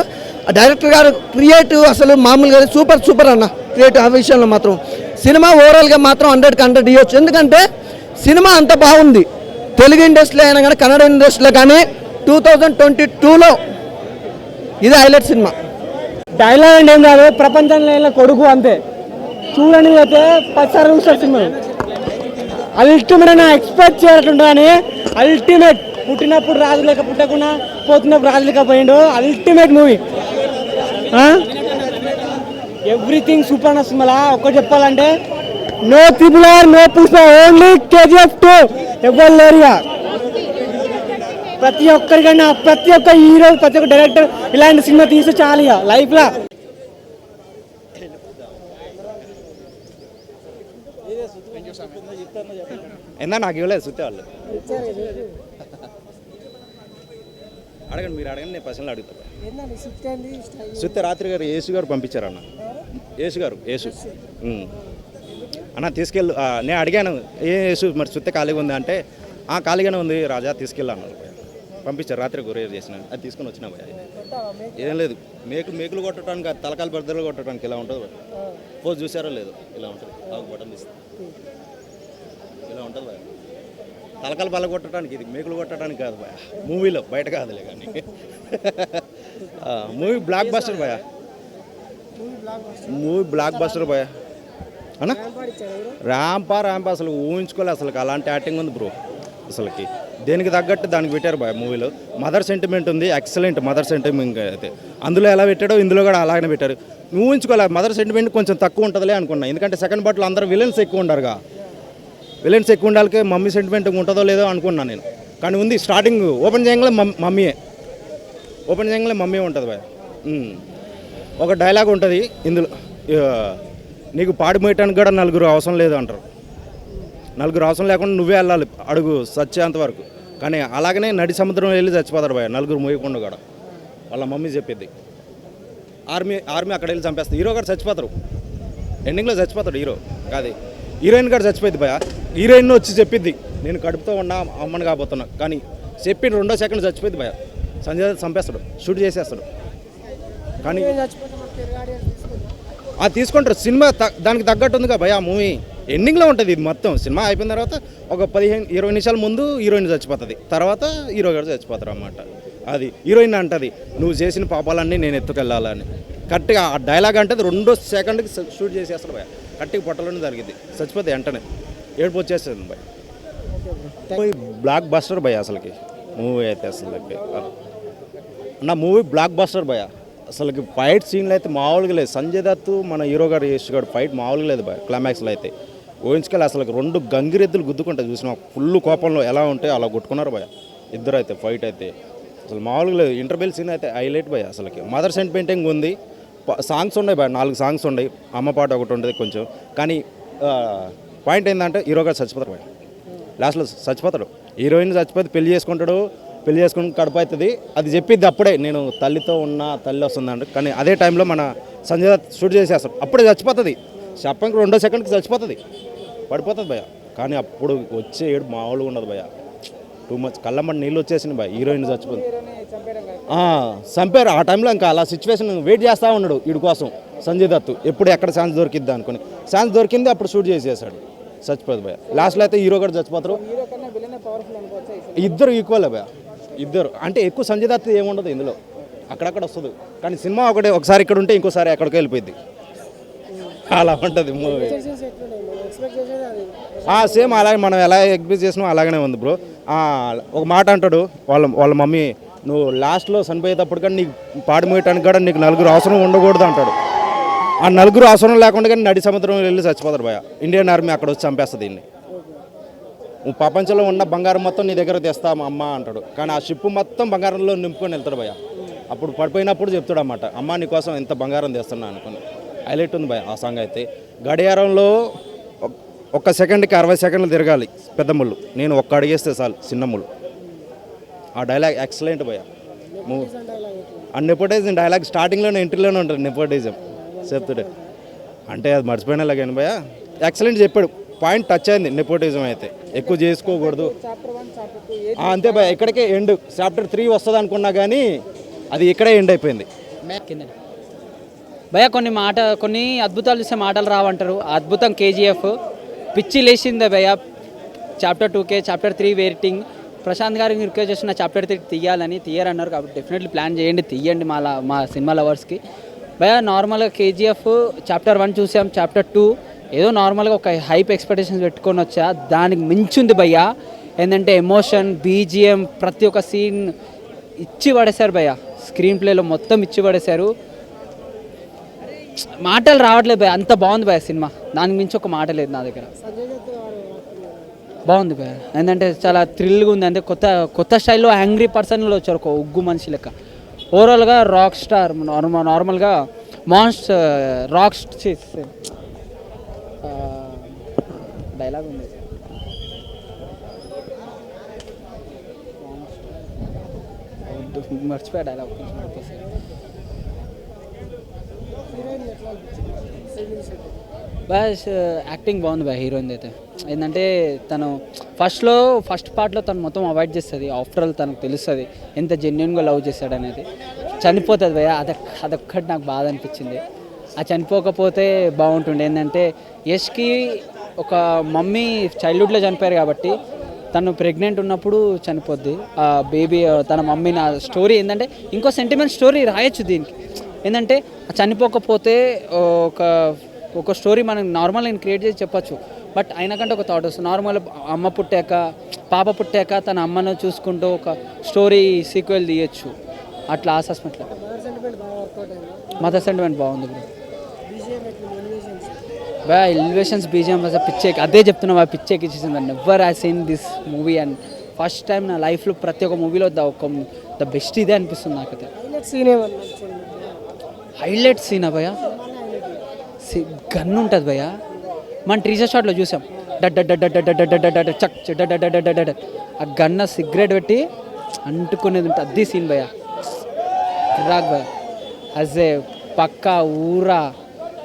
డైరెక్టర్ గారు క్రియేటివ్ అసలు మామూలుగా సూపర్ అన్న. క్రియేటివ్ ఆ విషయంలో మాత్రం సినిమా ఓవరాల్గా మాత్రం 100 ఇవ్వచ్చు. ఎందుకంటే సినిమా అంత బాగుంది. తెలుగు ఇండస్ట్రీలో అయినా కానీ, కన్నడ ఇండస్ట్రీలో కానీ 2022లో ఇది హైలైట్ సినిమా. డైలాగ్ అంటే ఏం కాదు, ప్రపంచంలో కొడుకు అంతే. చూడండి అయితే 10 సార్లు చూస్తారు సినిమా. అల్టిమేట్ అని ఎక్స్పెక్ట్ చేయట్లుంటుంది కానీ అల్టిమేట్. పుట్టినప్పుడు రాజు లేక పుట్టకుండా, పోతున్నప్పుడు రాజు లేక పోయిండు. అల్టిమేట్ మూవీ, ఎవ్రీథింగ్ సూపర్ అన్న సినిమా. ఒక్కటి చెప్పాలంటే no RRR, no Pushpa, only KGF 2. ఎవరు లేరుగా. ప్రతి ఒక్కరికన్నా, ప్రతి ఒక్క హీరో, ప్రతి ఒక్క డైరెక్టర్ ఇలాంటి సినిమా తీస్తే చాలు ఇక లైఫ్లో. ఎందా నాకు ఇవ్వలేదు సుత్తే వాళ్ళు. అడగండి, మీరు అడగండి, నేను పర్సనల్ అడుగుతాను. సుత్తే రాత్రి గారు యేసు గారు పంపించారు అన్న. యేసు అన్న తీసుకెళ్ళు. నేను అడిగాను, యేసు మరి సుత్తే ఖాళీగా ఉంది అంటే, ఖాళీగానే ఉంది రాజా తీసుకెళ్ళు అన్నారు. పంపించారు, రాత్రి కొరియర్ చేసిన, అది తీసుకొని వచ్చినా భయ. ఏం లేదు, మేకులు కొట్టడానికి, తలకాల బద్దలు కొట్టడానికి ఇలా ఉంటుంది. పోజ్ చూసారో లేదు, ఇలా ఉంటుంది. బటన్ తీస్తుంది, ఇలా ఉంటుంది భయ. తలకాలు బల్ల కొట్టడానికి, ఇది మేకులు కొట్టడానికి కాదు భయ. మూవీలో బయట కాదులే కానీ. మూవీ బ్లాక్ బస్టర్ భయ. భయ అన్న. ర్యాంపా అసలు ఊహించుకోలే. అసలు అలాంటి యాక్టింగ్ ఉంది బ్రో. అసలుకి దేనికి తగ్గట్టు దానికి పెట్టారు భయ. మూవీలో మదర్ సెంటిమెంట్ ఉంది, ఎక్సలెంట్ మదర్ సెంటిమెంట్ అయితే. అందులో ఎలా పెట్టాడో ఇందులో కూడా అలాగనే పెట్టారు. ఊహించుకోలే. మదర్ సెంటిమెంట్ కొంచెం తక్కువ ఉంటుందిలే అనుకున్నా, ఎందుకంటే సెకండ్ పార్ట్లో అందరూ విలన్స్ ఎక్కువ ఉండారుగా. విలన్స్ ఎక్కువ ఉండాలికే మమ్మీ సెంటిమెంట్ ఉంటుందో లేదో అనుకున్నాను నేను. కానీ ఉంది. స్టార్టింగ్ ఓపెన్ చేయగానే మమ్మీయే ఉంటుంది భయ. ఒక డైలాగ్ ఉంటుంది ఇందులో, నీకు పాడి మోయటానికి కూడా 4 అవసరం లేదు అంటారు. 4 అవసరం లేకుండా నువ్వే వెళ్ళాలి అడుగు చచ్చేంత వరకు. కానీ అలాగనే నడి సముద్రం వెళ్ళి చచ్చిపోతాడు భయ 4 మోయకుండా కూడా. వాళ్ళ మమ్మీ చెప్పేది. ఆర్మీ అక్కడ వెళ్ళి చంపేస్తుంది. హీరో గారు చచ్చిపోతారు, ఎండింగ్లో చచ్చిపోతాడు హీరో. కాదు, హీరోయిన్ గారు చచ్చిపోయింది భయ. హీరోయిన్ వచ్చి చెప్పిద్ది, నేను కడుపుతో ఉన్నా, అమ్మని కాబోతున్నా. కానీ చెప్పి 2వ సెకండ్ చచ్చిపోయింది భయ. సంజయ్ దత్ చంపేస్తాడు, షూట్ చేసేస్తాడు. కానీ తీసుకుంటారు. సినిమా దానికి తగ్గట్టు ఉందిగా భయ. మూవీ ఎండింగ్లో ఉంటుంది. ఇది మొత్తం సినిమా అయిపోయిన తర్వాత ఒక 15-20 నిమిషాల ముందు హీరోయిన్ చచ్చిపోతుంది, తర్వాత హీరో గారు చచ్చిపోతారు అన్నమాట. అది హీరోయిన్ అంటది, నువ్వు చేసిన పాపాలన్నీ నేను ఎత్తుకెళ్ళాలని. కరెక్ట్గా ఆ డైలాగ్ అంటే 2వ సెకండ్కి షూట్ చేసేస్తాడు భయ. కరెక్ట్గా పొట్టలోనే జరిగింది, చచ్చిపోతే వెంటనే ఏడుపు వచ్చేస్తుంది భయ. బ్లాక్ బస్టర్ భయ అసలుకి మూవీ అయితే. అసలుకి నా మూవీ బ్లాక్ బస్టర్ భయ. అసలుకి ఫైట్ సీన్లు అయితే మామూలుగా లేదు. సంజయ్ దత్ మన హీరో గారు యేసు ఫైట్ మామూలుగా లేదు భయ. క్లైమాక్స్లో అయితే ఊహించుకెళ్ళి అసలు 2 గంగిరెద్దులు గుద్దుకుంటాయి చూసిన, ఫుల్ కోపంలో ఎలా ఉంటే అలా కొట్టుకున్నారు భయ ఇద్దరు అయితే. ఫైట్ అయితే అసలు మామూలుగా లేదు. ఇంటర్వెల్ సీన్ అయితే హైలైట్ భయ. అసలుకి మదర్ సెంటిమెంటింగ్ ఉంది. సాంగ్స్ ఉన్నాయి భయ, 4 సాంగ్స్ ఉన్నాయి. అమ్మ పాట ఒకటి ఉంటుంది కొంచెం. కానీ పాయింట్ ఏంటంటే హీరో గారు చచ్చిపోతారు భయ. లాస్ట్లో చచ్చిపోతాడు. హీరోయిన్ చచ్చిపోతే పెళ్లి చేసుకుంటాడు, పెళ్లి చేసుకుని కడుపు అవుతుంది. అది చెప్పిద్ది అప్పుడే, నేను తల్లితో ఉన్నా, తల్లి వస్తుందంటే. కానీ అదే టైంలో మన సంజయ్ దత్ షూట్ చేసేస్తాడు, అప్పుడే చచ్చిపోతుంది. చెప్పడానికి 2వ సెకండ్కి చచ్చిపోతుంది, పడిపోతుంది భయ. కానీ అప్పుడు వచ్చే ఏడు మామూలుగా ఉండదు భయ. టూ మచ్ కళ్ళమ్మడి నీళ్ళు వచ్చేసింది భయ. హీరోయిన్ చచ్చిపోతుంది, చంపారు. ఆ టైంలో ఇంకా అలా సిచ్యువేషన్ వెయిట్ చేస్తూ ఉన్నాడు వీడి కోసం సంజయ్ దత్. ఎప్పుడు ఎక్కడ ఛాన్స్ దొరికిద్దా అనుకుని, ఛాన్స్ దొరికింది, అప్పుడు షూట్ చేసేసాడు, చచ్చిపోతుంది భయ. లాస్ట్లో అయితే హీరో కూడా చచ్చిపోతారు. ఇద్దరు ఈక్వల్ భయ. ఇద్దరు అంటే ఎక్కువ సంజయ్ దత్ ఏముండదు ఇందులో, అక్కడక్కడ వస్తుంది. కానీ సినిమా ఒకసారి ఇక్కడ ఉంటే ఇంకోసారి ఎక్కడికో వెళ్ళిపోయింది, అలా ఉంటుంది మూవీ. సేమ్ అలాగే మనం ఎలా ఎగ్జిబిట్ చేసినా అలాగనే ఉంది బ్రో. ఒక మాట అంటాడు వాళ్ళ మమ్మీ, నువ్వు లాస్ట్లో చనిపోయేటప్పుడు కానీ నీకు పాడి మోయటానికి కూడా నీకు నలుగురు అవసరం ఉండకూడదు అంటాడు. ఆ నలుగురు అవసరం లేకుండా కానీ నడి సముద్రం వెళ్ళి చచ్చిపోతారు భయ. ఇండియన్ ఆర్మీ అక్కడ వచ్చి చంపేస్తుంది దీన్ని. ప్రపంచంలో ఉన్న బంగారం మొత్తం నీ దగ్గర తెస్తా అమ్మ అంటాడు, కానీ ఆ షిప్ మొత్తం బంగారంలో నింపుకొని వెళ్తాడు భయ. అప్పుడు పడిపోయినప్పుడు చెప్తాడు అన్నమాట, అమ్మ నీ కోసం ఎంత బంగారం తెస్తున్నా అనుకుని. హైలైట్ ఉంది భయ ఆ సాంగ్ అయితే. గడియారంలో 1 సెకండ్కి 60 సెకండ్లు తిరగాలి పెద్ద ముళ్ళు, నేను ఒక్క అడిగేస్తే చాలు చిన్న ముళ్ళు. ఆ డైలాగ్ ఎక్సలెంట్ భయ. ఆ నెపోటిజం డైలాగ్ స్టార్టింగ్లోనే ఎంట్రీలోనే ఉంటుంది. నెపోటిజం చెప్తాడు అంటే అది మర్చిపోయినలాగాను భయ. ఎక్సలెంట్ చెప్పాడు, పాయింట్ టచ్ అయింది. నెపోటిజం అయితే ఎక్కువ చేసుకోకూడదు అంతే భయ. ఇక్కడికే ఎండ్. చాప్టర్ 3 వస్తుంది అనుకున్నా కానీ అది ఇక్కడే ఎండ్ అయిపోయింది భయ. కొన్ని అద్భుతాలు చూస్తే మాటలు రావంటారు. అద్భుతం కేజీఎఫ్ పిచ్చి లేచిందే భయ. చాప్టర్ 2కే చాప్టర్ 3 వెయిటింగ్. ప్రశాంత్ గారికి రిక్వెస్ట్ చేస్తున్న చాప్టర్ 3 తీయరన్నారు కాబట్టి డెఫినెట్లీ ప్లాన్ చేయండి, తీయండి మా సినిమా లవర్స్కి భయ. నార్మల్గా కేజీఎఫ్ చాప్టర్ 1 చూసాం, చాప్టర్ 2 ఏదో నార్మల్గా ఒక హైప్ ఎక్స్పెక్టేషన్స్ పెట్టుకొని వచ్చా, దానికి మించింది భయ్య. ఏంటంటే ఎమోషన్, బీజిఎం, ప్రతి ఒక్క సీన్ ఇచ్చి పడేశారు భయ్య. స్క్రీన్ ప్లేలో మొత్తం ఇచ్చి పడేశారు. మాటలు రావట్లేదు భయ్య, అంత బాగుంది భయ్య సినిమా. దానికి మించి ఒక మాట లేదు నా దగ్గర. బాగుంది భయ్య. ఏంటంటే చాలా థ్రిల్గా ఉంది. అంటే కొత్త స్టైల్లో యాంగ్రీ పర్సన్లో వచ్చారు, ఒక ఉగ్గు మనిషి లెక్క. ఓవరాల్గా రాక్ స్టార్ నార్మల్గా రాక్ డైలాగ్ ఉంది మర్చిపోయా డైలాగ్. బస్ యాక్టింగ్ బాగుంది బాయ్ హీరోయిన్ అయితే. ఏంటంటే తను ఫస్ట్ పార్ట్లో తను మొత్తం అవాయిడ్ చేస్తుంది. ఆఫ్టర్ ఆల్ తనకు తెలుస్తుంది ఎంత జెన్యున్గా లవ్ చేస్తాడు అనేది. చనిపోతుంది భయ, అదొక్కటి నాకు బాధ అనిపించింది. ఆ చనిపోకపోతే బాగుంటుండే. ఏంటంటే యష్కి ఒక మమ్మీ చైల్డ్హుడ్లో చనిపోయారు కాబట్టి తను ప్రెగ్నెంట్ ఉన్నప్పుడు చనిపోద్ది ఆ బేబీ. తన మమ్మీ నా స్టోరీ ఏంటంటే ఇంకో సెంటిమెంట్ స్టోరీ రాయొచ్చు దీనికి. ఏంటంటే చనిపోకపోతే ఒక స్టోరీ మనం నార్మల్ నేను క్రియేట్ చేసి చెప్పచ్చు. బట్ అయినాకంటే ఒక థాట్ వస్తుంది. నార్మల్ అమ్మ పుట్టాక పాప పుట్టాక తన అమ్మను చూసుకుంటూ ఒక స్టోరీ సీక్వెల్ తీయచ్చు. అట్లా ఆ సస్పెక్ట్లో మదర్ సెంటిమెంట్ బాగుంది బ్రో. బా ఎలివేషన్స్ బీజిఎం పిచ్చేకి అదే చెప్తున్నా, పిచ్చేకి ఇచ్చేసింది. Never I seen this movie and first time నా లైఫ్లో ప్రతి ఒక్క మూవీలో ద బెస్ట్ ఇదే అనిపిస్తుంది నాకైతే. హైలైట్ సీన్ భయ్య, గన్ ఉంటుంది భయ్య. మన టీజర్ షాట్లో చూసాం చక్ ఆ గన్న సిగరెట్ పెట్టి అంటుకునేది ఉంటుంది. అది సీన్ భయ్య, కిరాక్ భయ్య. అజే పక్కా ఊరా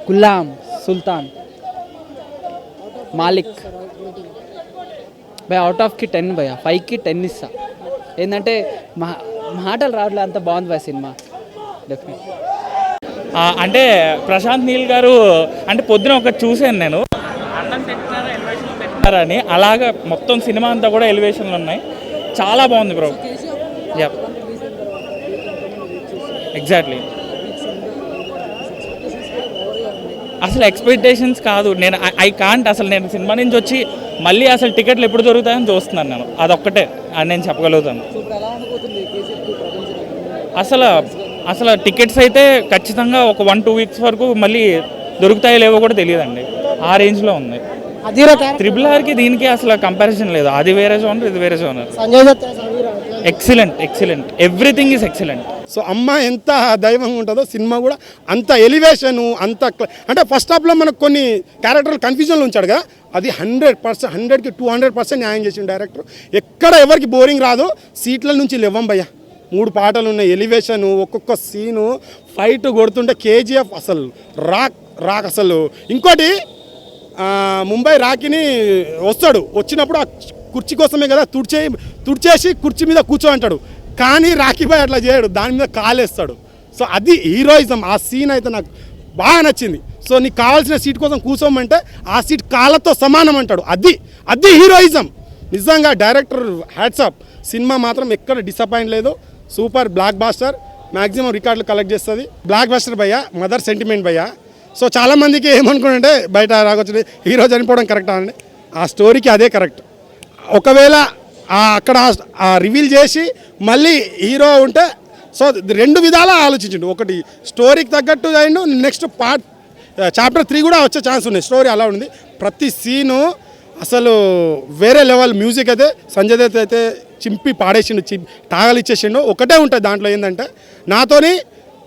గులాం సుల్తాన్ మాలిక్ భయ. అవుట్ ఆఫ్కి 10 భయ, 5కి 10 ఇస్తా. ఏంటంటే మాటలు రావట్లేదు, అంత బాగుంది భయ సినిమా డెఫినెట్. అంటే ప్రశాంత్ నీల్ గారు అంటే పొద్దున ఒకటి చూశాను నేను, అన్నం తింటున్నారా ఎలివేషన్లు తింటున్నారా అని. అలాగా మొత్తం సినిమా అంతా కూడా ఎలివేషన్లు ఉన్నాయి. చాలా బాగుంది బ్రో. Yeah exactly. అసలు ఎక్స్పెక్టేషన్స్ కాదు, నేను ఐ కాంట్. అసలు నేను సినిమా నుంచి వచ్చి మళ్ళీ అసలు టికెట్లు ఎప్పుడు దొరుకుతాయని చూస్తున్నాను నేను. అదొక్కటే నేను చెప్పగలుగుతాను. అసలు టికెట్స్ అయితే ఖచ్చితంగా ఒక 1-2 వీక్స్ వరకు మళ్ళీ దొరుకుతాయో లేవో కూడా తెలియదండి. ఆ రేంజ్లో ఉంది. ట్రిపుల్ ఆర్కి దీనికి అసలు కంపారిజన్ లేదు. అది వేరే జోనర్, ఇది వేరే genre. Excellent everything is excellent. So అమ్మ ఎంత దైవంగా ఉంటుందో సినిమా కూడా అంత ఎలివేషను అంత అంటే ఫస్ట్ హాఫ్లో మనకు కొన్ని క్యారెక్టర్లు కన్ఫ్యూజన్లో ఉంచాడుగా, అది 100%, 100కి 200% న్యాయం చేసిన డైరెక్టర్. ఎక్కడ ఎవరికి బోరింగ్ రాదు. సీట్ల నుంచి లేవం భయ్య. 3 పాటలు ఉన్నాయి, ఎలివేషను, ఒక్కొక్క సీను, ఫైట్ కొడుతుంటే కేజీఎఫ్ అసలు రాక్ అసలు. ఇంకోటి ముంబై రాకిని వచ్చినప్పుడు ఆ కుర్చీ కోసమే కదా తుడిచేసి కుర్చీ మీద కూర్చో అంటాడు, కానీ రాఖీ బాయ్ అట్లా చేయడు, దాని మీద కాలేస్తాడు. సో అది హీరోయిజం. ఆ సీన్ అయితే నాకు బాగా నచ్చింది. సో నీకు కావాల్సిన సీట్ కోసం కూర్చోమంటే ఆ సీట్ కాళ్ళతో సమానం అంటాడు. అది హీరోయిజం నిజంగా. Director hats off. సినిమా మాత్రం ఎక్కడ డిసప్పాయింట్ లేదు. సూపర్ బ్లాక్ బాస్టర్, మ్యాక్సిమం రికార్డులు కలెక్ట్ చేస్తుంది. బ్లాక్ బాస్టర్ భయ్య, మదర్ సెంటిమెంట్ భయ్య. సో చాలామందికి ఏమనుకుంటే బయట రాకొచ్చి హీరో చనిపోవడం కరెక్టా అండి, ఆ స్టోరీకి అదే కరెక్ట్. ఒకవేళ అక్కడ రివీల్ చేసి మళ్ళీ హీరో ఉంటే సో 2 విధాలా ఆలోచించండి. ఒకటి స్టోరీకి తగ్గట్టు అయిండు, నెక్స్ట్ పార్ట్ చాప్టర్ 3 కూడా వచ్చే ఛాన్స్ ఉంది. స్టోరీ అలా ఉంది. ప్రతి సీను అసలు వేరే లెవెల్. మ్యూజిక్ అయితే సంజయ్ దత్ అయితే చింపి పాడేసిండు, టాగలిచ్చేసిండు. ఒకటే ఉంటుంది దాంట్లో, ఏంటంటే నాతోని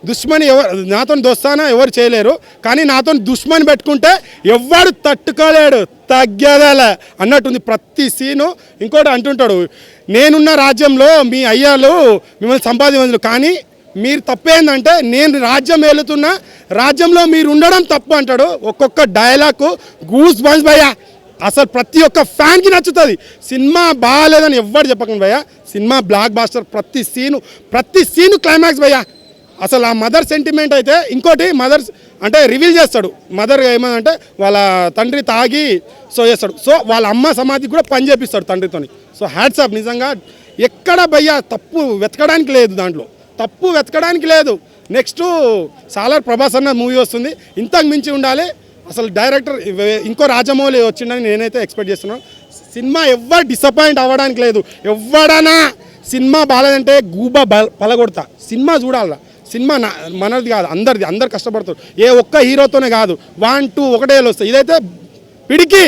దుష్మని నాతో దోస్తానా ఎవరు చేయలేరు, కానీ నాతో దుష్మని పెట్టుకుంటే ఎవడు తట్టుకోలేడు, తగ్గేదేలే అన్నట్టుంది ప్రతి సీను. ఇంకోటి అంటుంటాడు, నేనున్న రాజ్యంలో మీ అయ్యాలు మిమ్మల్ని సంపాదించదు, కానీ మీరు తప్పేందంటే నేను రాజ్యం ఏలుతున్న రాజ్యంలో మీరు ఉండడం తప్పు అంటాడు. ఒక్కొక్క డైలాగ్ గూస్ బంప్స్ భయ్యా. అసలు ప్రతి ఒక్క ఫ్యాన్కి నచ్చుతుంది. సినిమా బాగాలేదని ఎవ్వరు చెప్పకండి భయ్యా, సినిమా బ్లాక్ బాస్టర్. ప్రతి సీను క్లైమాక్స్ భయ్యా. అసలు ఆ మదర్ సెంటిమెంట్ అయితే, ఇంకోటి మదర్ అంటే రివీల్ చేస్తాడు. మదర్ ఏమంటే వాళ్ళ తండ్రి తాగి సో చేస్తాడు, సో వాళ్ళ అమ్మ సమాధికి కూడా పని చేపిస్తాడు తండ్రితోని. సో హ్యాట్స్ ఆఫ్ నిజంగా. ఎక్కడ భయ్యా తప్పు వెతకడానికి లేదు, దాంట్లో తప్పు వెతకడానికి లేదు. నెక్స్ట్ సాలార్ ప్రభాస్ అన్న మూవీ వస్తుంది, ఇంతకు మించి ఉండాలి. అసలు డైరెక్టర్ ఇంకో రాజమౌళి వచ్చిందని నేనైతే ఎక్స్పెక్ట్ చేస్తున్నాను. సినిమా ఎవ్వరు డిసప్పాయింట్ అవ్వడానికి లేదు. ఎవడనా సినిమా బాగాలేదంటే గూబా పలగొడతా. సినిమా చూడాల. సినిమా మనది కాదు, అందరిది. అందరు కష్టపడతారు. ఏ ఒక్క హీరోతోనే కాదు, 1, 2 ఒకటే వస్తాయి. ఇదైతే పిడికి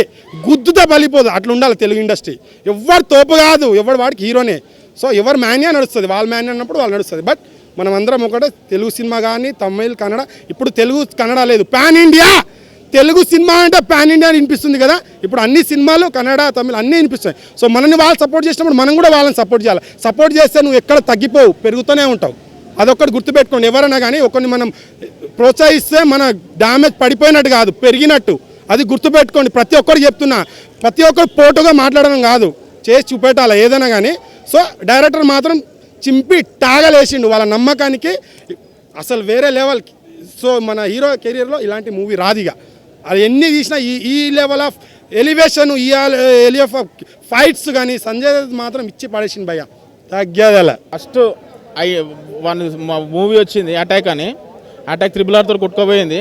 గుద్దుతో పలిపోదు, అట్లా ఉండాలి తెలుగు ఇండస్ట్రీ. ఎవరు తోపు కాదు, ఎవరు వాడికి హీరోనే. సో ఎవరు మ్యాన్యా నడుస్తుంది, వాళ్ళ మ్యాన్యా అన్నప్పుడు వాళ్ళు నడుస్తుంది. బట్ మనం అందరం ఒకటే, తెలుగు సినిమా కానీ తమిళ్ కన్నడ, ఇప్పుడు తెలుగు కన్నడ లేదు, పాన్ ఇండియా. తెలుగు సినిమా అంటే పాన్ ఇండియా అని వినిపిస్తుంది కదా. ఇప్పుడు అన్ని సినిమాలు కన్నడ తమిళ్ అన్నీ వినిపిస్తాయి. సో మనల్ని వాళ్ళు సపోర్ట్ చేసినప్పుడు మనం కూడా వాళ్ళని సపోర్ట్ చేయాలి. సపోర్ట్ చేస్తే నువ్వు ఎక్కడ తగ్గిపోవు, పెరుగుతూనే ఉంటావు. అదొక్కటి గుర్తుపెట్టుకోండి. ఎవరైనా కానీ ఒకరిని మనం ప్రోత్సహిస్తే మన డ్యామేజ్ పడిపోయినట్టు కాదు, పెరిగినట్టు. అది గుర్తుపెట్టుకోండి. ప్రతి ఒక్కరు చెప్తున్నా, ప్రతి ఒక్కరు పోటుగా మాట్లాడడం కాదు, చేసి చూపెట్టాలి ఏదైనా కానీ. సో డైరెక్టర్ మాత్రం చింపి టాగలేసిండు వాళ్ళ నమ్మకానికి, అసలు వేరే లెవెల్కి. సో మన హీరో కెరీర్లో ఇలాంటి మూవీ రాదిగా. అది ఎన్ని తీసినా ఈ లెవెల్ ఆఫ్ ఎలివేషన్, ఈ ఎలియఫ్ ఆఫ్ ఫైట్స్ కానీ సంజయ్ మాత్రం ఇచ్చి పడేసింది భయ్య, తగ్గేదల. ఫస్ట్ మూవీ వచ్చింది అటాక్ అని, అటాక్ RRRతో కొట్టుకోపోయింది.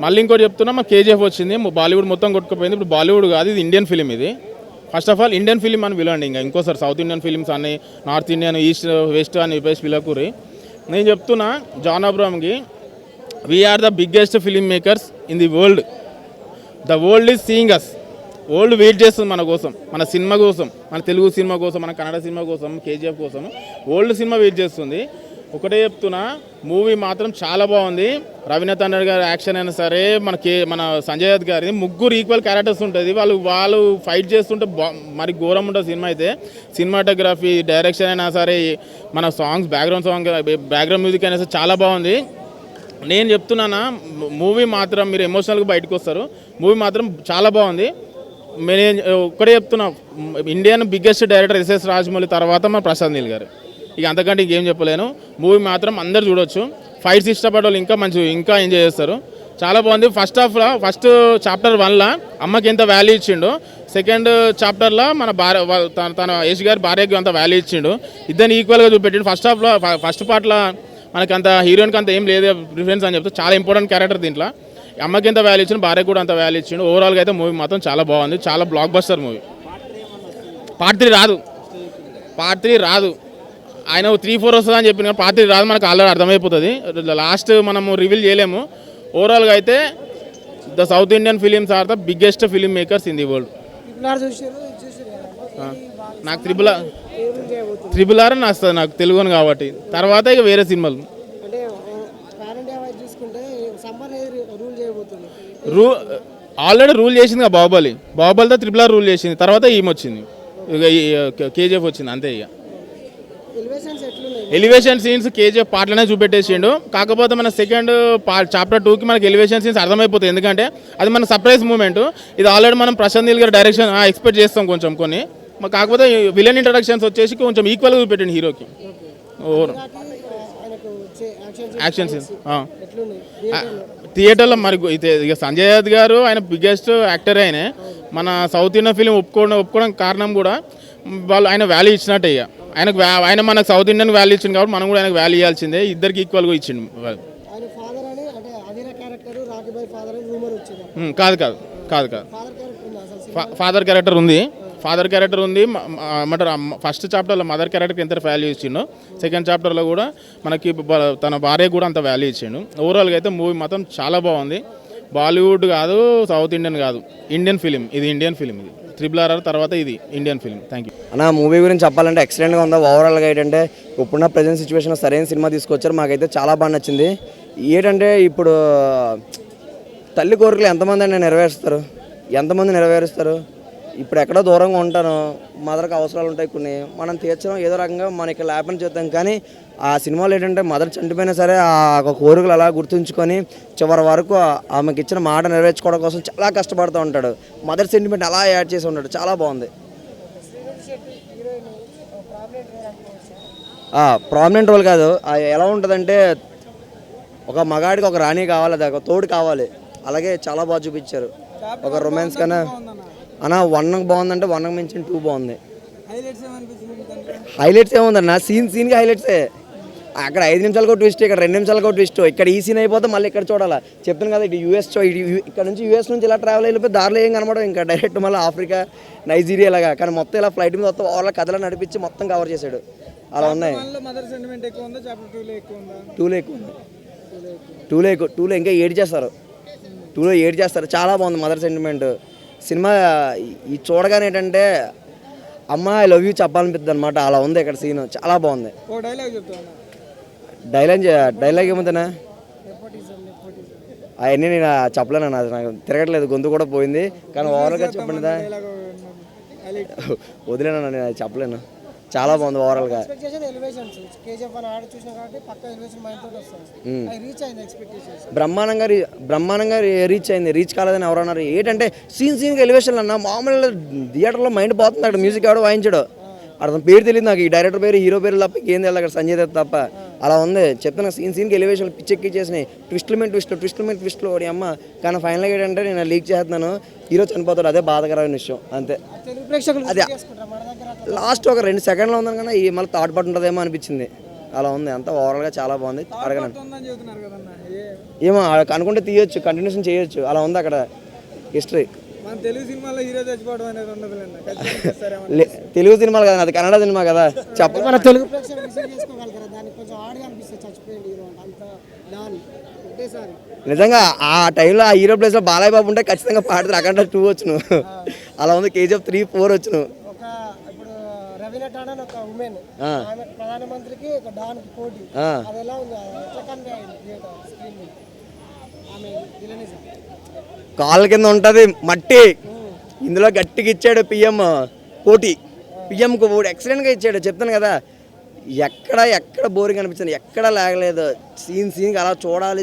మళ్ళీ ఇంకోటి చెప్తున్నా, మా KGF వచ్చింది, బాలీవుడ్ మొత్తం కొట్టుకుపోయింది. ఇప్పుడు బాలీవుడ్ కాదు, ఇది ఇండియన్ ఫిలిం. ఇది first of all Indian film అని పిలవండి. ఇంకోసారి సౌత్ ఇండియన్ ఫిలిమ్స్ అని, నార్త్ ఇండియన్, ఈస్ట్ వెస్ట్ అని చెప్పేసి పిలకూరి. నేను చెప్తున్నా జాన్ అబ్రామ్కి, we are the biggest film makers in the world. The world is seeing us. World wait చేస్తుంది మన కోసం, మన సినిమా కోసం, మన తెలుగు సినిమా కోసం, మన కన్నడ సినిమా కోసం, KGF కోసం వరల్డ్ సినిమా వెయిట్ చేస్తుంది. ఒకటే చెప్తున్నా, మూవీ మాత్రం చాలా బాగుంది. రవీనా టండన్ గారి యాక్షన్ అయినా సరే, మన సంజయ్ దత్ గారి ముగ్గురు ఈక్వల్ క్యారెక్టర్స్ ఉంటుంది. వాళ్ళు ఫైట్ చేస్తుంటే మరి ఘోరం ఉంటుంది సినిమా అయితే. సినిమాటోగ్రఫీ, డైరెక్షన్ అయినా సరే, మన సాంగ్స్, బ్యాక్గ్రౌండ్ మ్యూజిక్ అయినా సరే చాలా బాగుంది. నేను చెప్తున్నానా, మూవీ మాత్రం మీరు ఎమోషనల్గా బయటకు వస్తారు. మూవీ మాత్రం చాలా బాగుంది. నేను ఒక్కడే చెప్తున్నా, Indian biggest director SS Rajamouli తర్వాత మన ప్రశాంత్ నీల్ గారు. ఇక అంతకంటే ఇంకేం చెప్పలేను. మూవీ మాత్రం అందరు చూడొచ్చు. ఫైట్స్ ఇష్టపడే వాళ్ళు ఇంకా ఎంజాయ్ చేస్తారు. చాలా బాగుంది. ఫస్ట్ చాప్టర్ 1లా అమ్మకి ఎంత వాల్యూ ఇచ్చిండు, సెకండ్ చాప్టర్లో మన తన యశ్ గారి భార్యకి అంత వాల్యూ ఇచ్చిండు. ఇద్దరిని ఈక్వల్గా చూపెట్టిండు. ఫస్ట్ పార్ట్లో మనకి అంత హీరోయిన్కి అంత ఏం లేదు రిఫరెన్స్ అని చెప్తే, చాలా ఇంపార్టెంట్ క్యారెక్టర్ దీంట్లో. అమ్మకి ఎంత వాల్యూ ఇచ్చిండు, భార్యకు కూడా అంత వాల్యూ ఇచ్చిండు. ఓవరాల్గా అయితే మూవీ మాత్రం చాలా బాగుంది, చాలా బ్లాక్ బస్టర్ మూవీ. పార్ట్ 3 రాదు. ఆయన 3-4 వస్తుంది అని చెప్పిన, పార్ట్ 3 రాదు. మనకు ఆల్రెడీ అర్థమైపోతుంది. లాస్ట్ మనము రివీల్ చేయలేము. ఓవరాల్గా అయితే the South Indian films are the biggest film makers in the world. నాకు RRR నచ్చుతుంది, నాకు తెలుగుని కాబట్టి. తర్వాత ఇక వేరే సినిమాలు ఆల్రెడీ రూల్ చేసింది. బాహుబలితో RRR రూల్ చేసింది. తర్వాత ఈమె ఇక KGF వచ్చింది, అంతే. ఇక ఎలివేషన్ సీన్స్ KGF పార్ట్లోనే చూపెట్టేసిండు. కాకపోతే మన సెకండ్ చాప్టర్ 2కి మనకి ఎలివేషన్ సీన్స్ అర్థమైపోతాయి, ఎందుకంటే అది మన సర్ప్రైజ్ మూమెంట్. ఇది ఆల్రెడీ మనం ప్రశాంత్ నీల్ గారి డైరెక్షన్ ఎక్స్పెక్ట్ చేస్తాం కొన్ని. కాకపోతే విలన్ ఇంట్రడక్షన్స్ వచ్చేసి కొంచెం ఈక్వల్గా చూపెట్టండి హీరోకి. యాక్షన్ సీన్స్ థియేటర్లో మరి ఇక సంజయ్ దత్ గారు ఆయన బిగ్గెస్ట్ యాక్టర్. ఆయన మన సౌత్ ఇండియన్ ఫిలిం ఒప్పుకోవడం కారణం కూడా ఆయన వాల్యూ ఇచ్చినట్టే. ఇక ఆయన మనకు సౌత్ ఇండియన్ వాల్యూ ఇచ్చింది కాబట్టి మనం కూడా ఆయనకు వాల్యూ ఇవ్వాల్సిందే. ఇద్దరికి ఈక్వల్గా ఇచ్చిండు. కాదు ఫాదర్ క్యారెక్టర్ ఉంది. ఫస్ట్ చాప్టర్లో మదర్ క్యారెక్టర్కి ఎంత వాల్యూ ఇచ్చిండో సెకండ్ చాప్టర్లో కూడా మనకి తన భార్య కూడా అంత వాల్యూ ఇచ్చిండు. ఓవరాల్గా అయితే మూవీ మాత్రం చాలా బాగుంది. బాలీవుడ్ కాదు, సౌత్ ఇండియన్ కాదు, ఇండియన్ ఫిలిం. ఇది ఇండియన్ ఫిలిం. ఇది RRR తర్వాత ఇది ఇండియన్ ఫిలిం. థ్యాంక్ యూ అన్న. మూవీ గురించి చెప్పాలంటే ఎక్సలెంట్గా ఉందా. ఓవరాల్గా ఏంటంటే ఇప్పుడున్న ప్రజెంట్ సిచ్యువేషన్లో సరైన సినిమా తీసుకొచ్చారు. మాకైతే చాలా బాగా నచ్చింది. ఏంటంటే ఇప్పుడు తల్లి కోరికలు ఎంతమంది నెరవేరుస్తారు. ఇప్పుడు ఎక్కడో దూరంగా ఉంటాను, మదర్కి అవసరాలు ఉంటాయి కొన్ని, మనం తీర్చడం ఏదో రకంగా మనకి ల్యాపని చేద్దాం. కానీ ఆ సినిమాలో ఏంటంటే మదర్ చనిపోయినా సరే ఆ కోరికలు అలా గుర్తుంచుకొని చివరి వరకు ఆమెకి ఇచ్చిన మాట నెరవేర్చుకోవడం కోసం చాలా కష్టపడుతూ ఉంటాడు. మదర్ సెంటిమెంట్ అలా యాడ్ చేసి ఉంటాడు. చాలా బాగుంది. ప్రామినెంట్ రోల్ కాదు. ఎలా ఉంటుందంటే ఒక మగాడికి ఒక రాణి కావాలి, అది ఒక తోడు కావాలి. అలాగే చాలా బాగా చూపించారు. ఒక రొమాన్స్ కన్నా అన్న 1 బాగుందంటే 1 మించిన 2 బాగుంది. హైలైట్స్ ఏముందన్న, సీన్కి హైలైట్సే. అక్కడ 5 నిమిషాలకు ట్విస్ట్, ఇక్కడ 2 నిమిషాలకు ట్విస్ట్. ఇక్కడ ఈ సీన్ అయిపోతే మళ్ళీ ఇక్కడ చూడాలి. చెప్తాను కదా, ఇటు ఇక్కడ నుంచి యూఎస్ నుంచి ఇలా ట్రావెల్ అయిపోయి దారిలో ఏం కనబడవు. ఇంకా డైరెక్ట్ మళ్ళీ ఆఫ్రికా, నైజీరియా లాగా. కానీ మొత్తం ఇలా ఫ్లైట్ మీద మొత్తం వాళ్ళ కథలో నడిపించి మొత్తం కవర్ చేశాడు. అలా ఉన్నాయి. 2లో ఇంకా 7 చేస్తారు. 2లో 7 చేస్తారు. చాలా బాగుంది మదర్ సెంటిమెంట్. సినిమా ఈ చూడగానే ఏంటంటే అమ్మ ఐ లవ్ యూ చెప్పాలనిపిస్తుంది అనమాట. అలా ఉంది ఇక్కడ సీన్. చాలా బాగుంది. డైలాగ్ ఏముందనా అవన్నీ నేను చెప్పలేను. నాకు తిరగట్లేదు, గొంతు కూడా పోయింది. కానీ ఓవరాల్గా చెప్పండి, వదిలేనా, నేను అది చెప్పలేను. చాలా బాగుంది ఓవరాల్గా. బ్రహ్మాండంగా రీచ్ అయింది. రీచ్ కాలేదని ఎవరన్నారు. ఏంటంటే సీన్కి ఎలివేషన్ అన్న మామూలు థియేటర్లో మైండ్ పోతుంది. అక్కడ మ్యూజిక్ ఎవడో వాయించాడు, అర్థం పేరు తెలియదు నాకు. ఈ డైరెక్టర్ పేరు, హీరో పేరు తప్ప ఏం తెలియదు అక్కడ, సంజయ్ దత్ తప్ప. అలా ఉంది. చెప్తున్నా సీన్కి ఎలివేషన్ పిచ్చెక్కి చేసినాయి. ట్విస్ట్లు ఓడి అమ్మ. కానీ ఫైనల్గా ఏంటంటే నేను లీక్ చేస్తున్నాను, హీరో చనిపోతాడు. అదే బాధకరమైన విషయం అంతే. అదే లాస్ట్ ఒక 2 సెకండ్లో ఉందని కానీ ఈ మళ్ళీ థర్డ్ పార్ట్ ఉంటుందేమో అనిపించింది. అలా ఉంది. అంతా ఓవరాల్గా చాలా బాగుంది. అడగనండి ఏమో అనుకుంటే తీయొచ్చు, కంటిన్యూషన్ చేయొచ్చు. అలా ఉంది అక్కడ హిస్టరీ. తెలుగు సినిమాలు కదా, అది కన్నడ సినిమా కదా. చెప్పండి మన తెలుగు నిజంగా ఆ టైంలో ఆ హీరో ప్లేస్లో బాలయ్య బాబు ఉంటే ఖచ్చితంగా పాడతారు. అక్కడ 2 వచ్చును. అలా ఉంది. KGF 3, 4 వచ్చును. కాళ్ళ కింద ఉంటది మట్టి, ఇందులో గట్టిగా ఇచ్చాడు పిఎం పోటీ. పిఎంకు పోటీ ఎక్సలెంట్గా ఇచ్చాడు. చెప్తాను కదా, ఎక్కడ బోరింగ్ అనిపించింది, ఎక్కడ లాగలేదు. సీన్కి అలా చూడాలి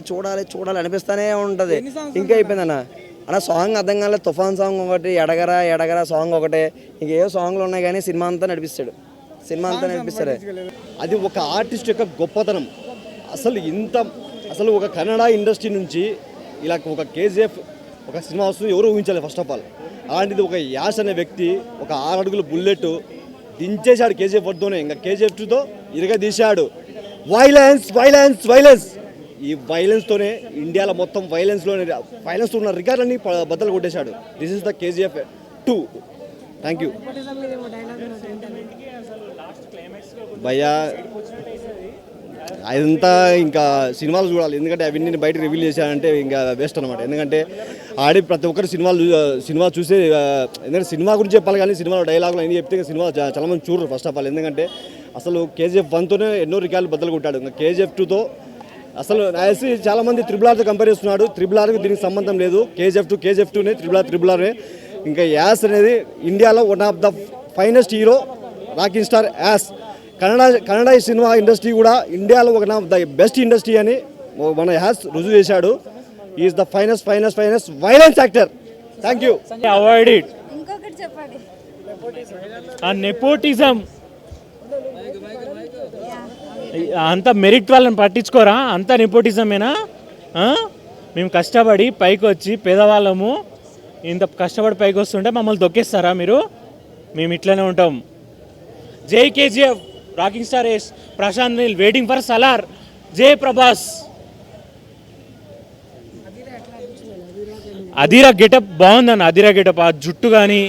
అనిపిస్తూనే ఉంటుంది. ఇంకా అయిపోయింది అన్న సాంగ్ అర్థం కాలేదు. తుఫాన్ సాంగ్ ఒకటి, ఎడగరా సాంగ్ ఒకటే, ఇంకేవో సాంగ్లు ఉన్నాయి. కానీ సినిమా అంతా నడిపిస్తాడు. అది ఒక ఆర్టిస్ట్ యొక్క గొప్పతనం. అసలు ఒక కన్నడ ఇండస్ట్రీ నుంచి ఇలా ఒక KGF ఒక సినిమా వస్తుంది ఎవరు ఊహించాలి. ఫస్ట్ ఆఫ్ ఆల్ అలాంటిది ఒక యాష్ అనే వ్యక్తి ఒక 6 అడుగుల బుల్లెట్ దించేశాడు KGF 1తోనే. ఇంకా KGF 2తో ఇరగదీశాడు. వైలెన్స్ ఈ వైలెన్స్తోనే ఇండియాలో మొత్తం వైలెన్స్ ఉన్న రికార్డులన్నీ బద్దలు కొట్టేశాడు. This is the KGF 2. Thank you భయ్యా. అదంతా ఇంకా సినిమాలు చూడాలి. ఎందుకంటే అవన్నీ బయటకు రివీల్ చేశానంటే ఇంకా వేస్ట్ అనమాట. ఎందుకంటే ప్రతి ఒక్కరు సినిమా చూసే, ఎందుకంటే సినిమా గురించి చెప్పాలి. కానీ సినిమాలో డైలాగులు అన్నీ చెప్తే సినిమా చాలా మంది చూడరు ఫస్ట్ ఆఫ్ ఆల్. ఎందుకంటే అసలు KGF 1తోనే ఎన్నో రికార్డులు బద్దలు కొట్టాడు. ఇంకా KGF 2తో అసలు నాసి చాలామంది RRRతో కంపేర్ చేస్తున్నాడు. RRRకి దీనికి సంబంధం లేదు. KGF 2నే RRR. ఇంకా యాస్ అనేది ఇండియాలో one of the finest hero, rocking star Yash. Kannada cinema industry కూడా ఇండియాలో ఒక ద బెస్ట్ ఇండస్ట్రీ అని మన యాస్ రుజువు చేశాడు. Is the finest violence actor. Thank you. Avoid it. Nepotism అంత మెరిట్ వాళ్ళని పట్టించుకోరా, అంతా నెపోటిజమేనా? మేము కష్టపడి పైకి వచ్చి పేదవాళ్ళము, ఇంత కష్టపడి పైకి వస్తుంటే మమ్మల్ని తొక్కేస్తారా మీరు? మేము ఇట్లనే ఉంటాం. జై KGF. రాకింగ్ స్టార్ ఎస్ ప్రశాంత్ నీల్ వెయిటింగ్ ఫర్ సలార్ జే ప్రభాస్. అధీరా గెటప్ బాగుందన్న. అధీరా గెటప్ ఆ జుట్టు కానీ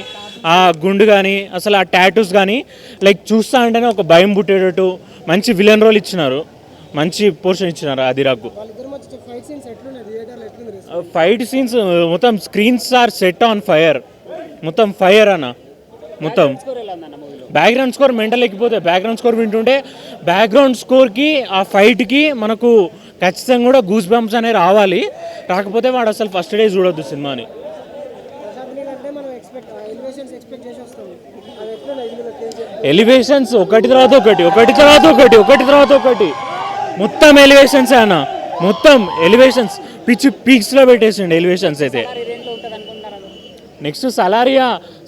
ఆ గుండు కానీ అసలు ఆ టాటూస్ కానీ లైక్ చూస్తా అంటేనే ఒక భయం పుట్టేటట్టు మంచి విలన్ రోల్ ఇచ్చినారు, మంచి పోర్షన్ ఇచ్చినారు అధీరాకు. ఫైట్ సీన్స్ మొత్తం screens are set on fire, మొత్తం ఫైర్ అన్న. మొత్తం బ్యాక్గ్రౌండ్ స్కోర్ మెంటల్ ఎక్కిపోతాయి. బ్యాక్గ్రౌండ్ స్కోర్ వింటుంటే బ్యాక్గ్రౌండ్ స్కోర్కి ఆ ఫైట్కి మనకు ఖచ్చితంగా కూడా గూస్ బంప్స్ అనేవి రావాలి. రాకపోతే వాడు అసలు ఫస్ట్ డే చూడొద్దు సినిమాని. ఎలివేషన్స్ ఒకటి తర్వాత ఒకటి, ఒకటి తర్వాత ఒకటి, ఒకటి తర్వాత ఒకటి, మొత్తం ఎలివేషన్స్ అన్న. మొత్తం ఎలివేషన్స్ పిచ్చి పీక్స్లో పెట్టేసిండు ఎలివేషన్స్ అయితే. నెక్స్ట్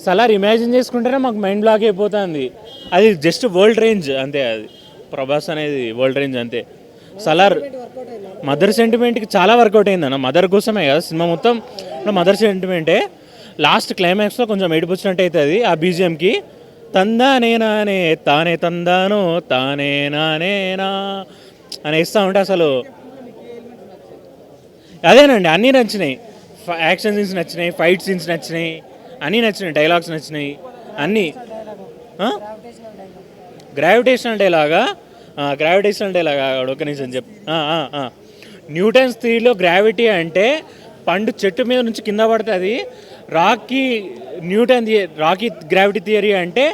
సలార్ ఇమాజిన్ చేసుకుంటేనే మాకు మైండ్ బ్లాక్ అయిపోతుంది. అది జస్ట్ వరల్డ్ రేంజ్ అంతే. అది ప్రభాస్ అనేది వరల్డ్ రేంజ్ అంతే. సలార్ మదర్ సెంటిమెంట్కి చాలా వర్కౌట్ అయిందన్న. మదర్ కోసమే కదా సినిమా మొత్తం. మదర్ సెంటిమెంటే లాస్ట్ క్లైమాక్స్లో కొంచెం ఏడిపొచ్చినట్టు అవుతుంది ఆ బీజిఎంకి. తందానేనానే తానే తందాను తానే నానేనా అని వేస్తూ ఉంటే అసలు అదేనండి. అన్నీ నచ్చినాయి. యాక్షన్ సీన్స్ నచ్చినాయి, ఫైట్ సీన్స్ నచ్చినాయి, అన్నీ నచ్చినాయి, డైలాగ్స్ నచ్చినాయి అన్నీ. గ్రావిటేషనల్ డైలాగా ఒక నిమిషం న్యూటన్స్ థియరీలో గ్రావిటీ అంటే పండు చెట్టు మీద నుంచి కింద పడుతుంది. రాకీ గ్రావిటీ థియరీ అంటే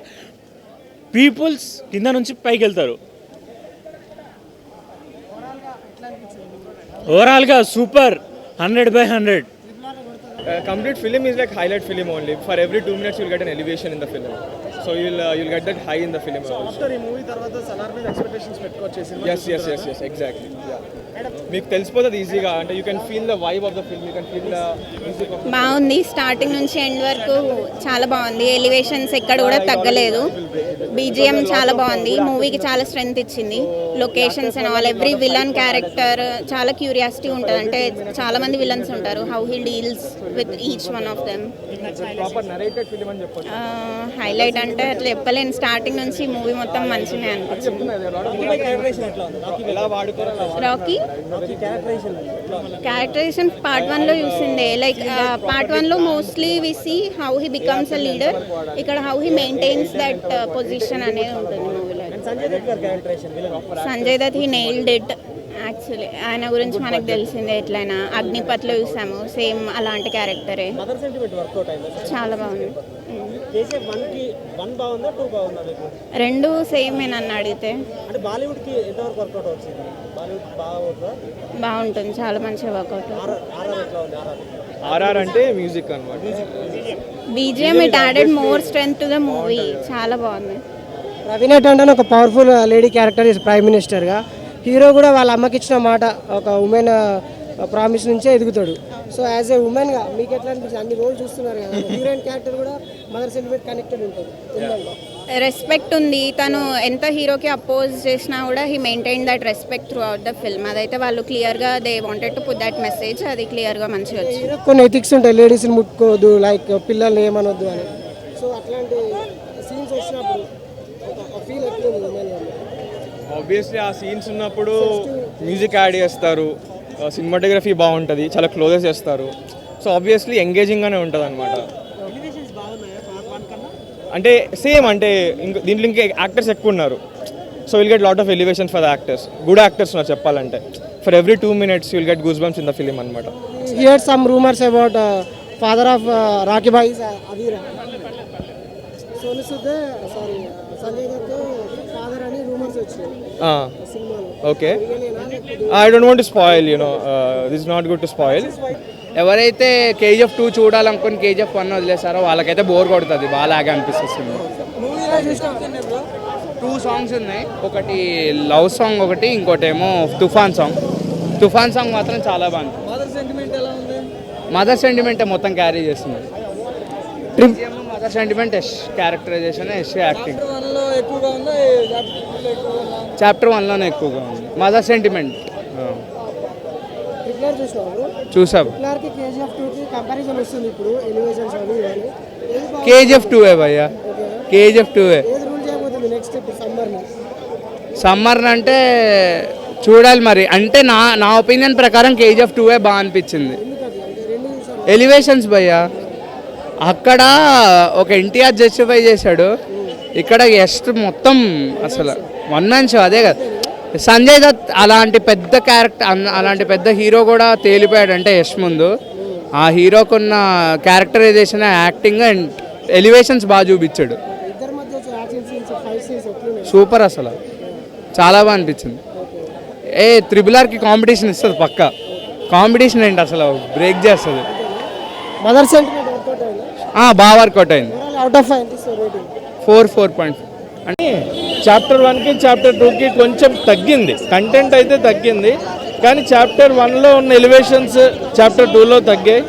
పీపుల్స్ కింద నుంచి పైకి వెళ్తారు. ఓవరాల్గా super, 100/100. Complete film is like highlight film only. For every 2 minutes you'll get an elevation in the film. So you'll get that high in the film. So after ఈ movie తర్వాత సలార్ మీద expectations పెట్టుకోవచ్చు. Yes, exactly. మీకు తెలిసిపోతుంది ఈజీగా. అంటే you can feel the vibe of the film, you can feel the music. బాగుంది. Starting నుంచి ఎండ్ వరకు చాలా బాగుంది. ఎలివేషన్స్ ఎక్కడ కూడా తగ్గలేదు. బీజిఎం చాలా బాగుంది. మూవీకి చాలా స్ట్రెంగ్త్ ఇచ్చింది. Locations and all, every villain character చాలా క్యూరియాసిటీ ఉంటుంది. అంటే చాలా మంది విలన్స్ ఉంటారు. How he deals with each one of them. Proper narrated film అని చెప్పొచ్చు. హైలైట్ అంటే అట్లా చెప్పలేను. స్టార్టింగ్ నుంచి మూవీ మొత్తం మంచిగా అనిపించింది. రాకీ క్యారెక్టరైజేషన్ పార్ట్ 1లో చూసిందే. లైక్ పార్ట్ 1లో mostly we see how he becomes a leader. ఇక్కడ how he maintains that position అనేది ఉంటుంది మూవీలో. Sanjay Dutt he nailed it. Actually ఆయన గురించి మనకు తెలిసిందే. ఎట్లయినా అగ్నిపథ్లో చూసాము, సేమ్ అలాంటి క్యారెక్టరే. చాలా బాగుంది. రెండు సేమ్ నన్ను అడిగితే బాగుంటుంది. చాలా మంచిగా వర్కౌట్. ఆర్ఆర్ అంటే మ్యూజిక్ అన్నమాట. BGM it added more strength to the movie. చాలా బాగుంది. రవీనా టండన్ ఒక పవర్ఫుల్ లేడీ క్యారెక్టర్ ప్రైమ్ మినిస్టర్గా. హీరో కూడా వాళ్ళ అమ్మకి ఇచ్చిన మాట, ఒక ఉమెన్ ప్రామిస్ నుంచే ఎదుగుతాడు. సో యాజ్ ఏ ఉమెన్గా మీకు ఎట్లా అనిపించింది? అన్ని రోల్ చూస్తున్నారు కదా, హీరోయిన్ క్యారెక్టర్ కూడా మదర్ సెంటిమెంట్ కనెక్టెడ్ ఉంటుంది. రెస్పెక్ట్ ఉంది. తను ఎంత హీరోకి అపోజ్ చేసినా కూడా he maintain that respect through out the film. అదైతే వాళ్ళు క్లియర్గా they wanted to put that message. అది క్లియర్గా మంచిగా వచ్చింది. కొన్ని ఎథిక్స్ ఉంటాయి, లేడీస్ని ముట్టుకోవద్దు, లైక్ పిల్లల్ని ఏమనొద్దు అని. సో అట్లాంటి సీన్స్ వచ్చినప్పుడు ఫీల్ ఎట్లుంది ఉమెన్? ఆబ్వియస్లీ ఆ సీన్స్ ఉన్నప్పుడు మ్యూజిక్ యాడ్ చేస్తారు, సినిమాటోగ్రఫీ బాగుంటుంది, చాలా క్లోజెస్ చేస్తారు. సో ఆబ్వియస్లీ ఎంగేజింగ్గానే ఉంటుంది అనమాట. అంటే సేమ్ అంటే దీంట్లో ఇంకా యాక్టర్స్ ఎక్కువ ఉన్నారు. So will get lot of elevation for the actors. Good actors ఉన్నారు చెప్పాలంటే. For every 2 minutes will get goosebumps in the film అనమాట. Here some rumours about father of Rocky Bhai Adheera. Sonu Sood Sanjay Dutt father అని rumours వచ్చాయి సినిమాలో. Okay, I don't want to spoil, this is not good to spoil. ఎవరైతే KGF 2 చూడాలనుకుని KGF 1 వదిలేస్తారో వాళ్ళకైతే bore కొడుతుంది, బాగా అనిపిస్తుంది సినిమా. 2 సాంగ్స్ ఉన్నాయి, ఒకటి లవ్ సాంగ్, ఒకటి ఇంకోటేమో తుఫాన్ సాంగ్. తుఫాన్ సాంగ్ మాత్రం చాలా బాగుంది. మదర్ సెంటిమెంట్ మొత్తం క్యారీ చేస్తుంది. Mother sentiment characterisation, acting chapter 1లోనే ఎక్కువగా ఉంది. మదర్ సెంటిమెంట్ చూసాం. KGF 2 భయ్యా, KGF 2. సమ్మర్ అంటే చూడాలి మరి. అంటే నా ఒపీనియన్ ప్రకారం కేజీఎఫ్ 2 బాగా అనిపించింది. ఎలివేషన్స్ భయ్య, అక్కడ ఒక ఎన్టీఆర్ జస్టిఫై చేశాడు, ఇక్కడ యస్ట్ మొత్తం అసలు వన్ మ్యాన్ షో. అదే కదా సంజయ్ దత్ అలాంటి పెద్ద క్యారెక్టర్, అలాంటి పెద్ద హీరో కూడా తేలిపోయాడు అంటే యష్ ముందు. ఆ హీరోకున్న క్యారెక్టరైజేషన్, యాక్టింగ్ అండ్ ఎలివేషన్స్ బాగా చూపించాడు. సూపర్, అసలు చాలా బాగా అనిపించింది. త్రిబుల్-ఆర్కి కాంపిటీషన్ ఇస్తుంది పక్క. కాంపిటీషన్ ఏంటి అసలు బ్రేక్ చేస్తుంది. మదర్ సెంటిమెంట్ బాగా వర్కౌట్ అయింది. అవుట్ ఆఫ్ 4.5 అంటే చాప్టర్ 1కి చాప్టర్ 2కి కొంచెం తగ్గింది, కంటెంట్ అయితే తగ్గింది, కానీ చాప్టర్ 1లో ఉన్న ఎలివేషన్స్ చాప్టర్ 2లో తగ్గాయి.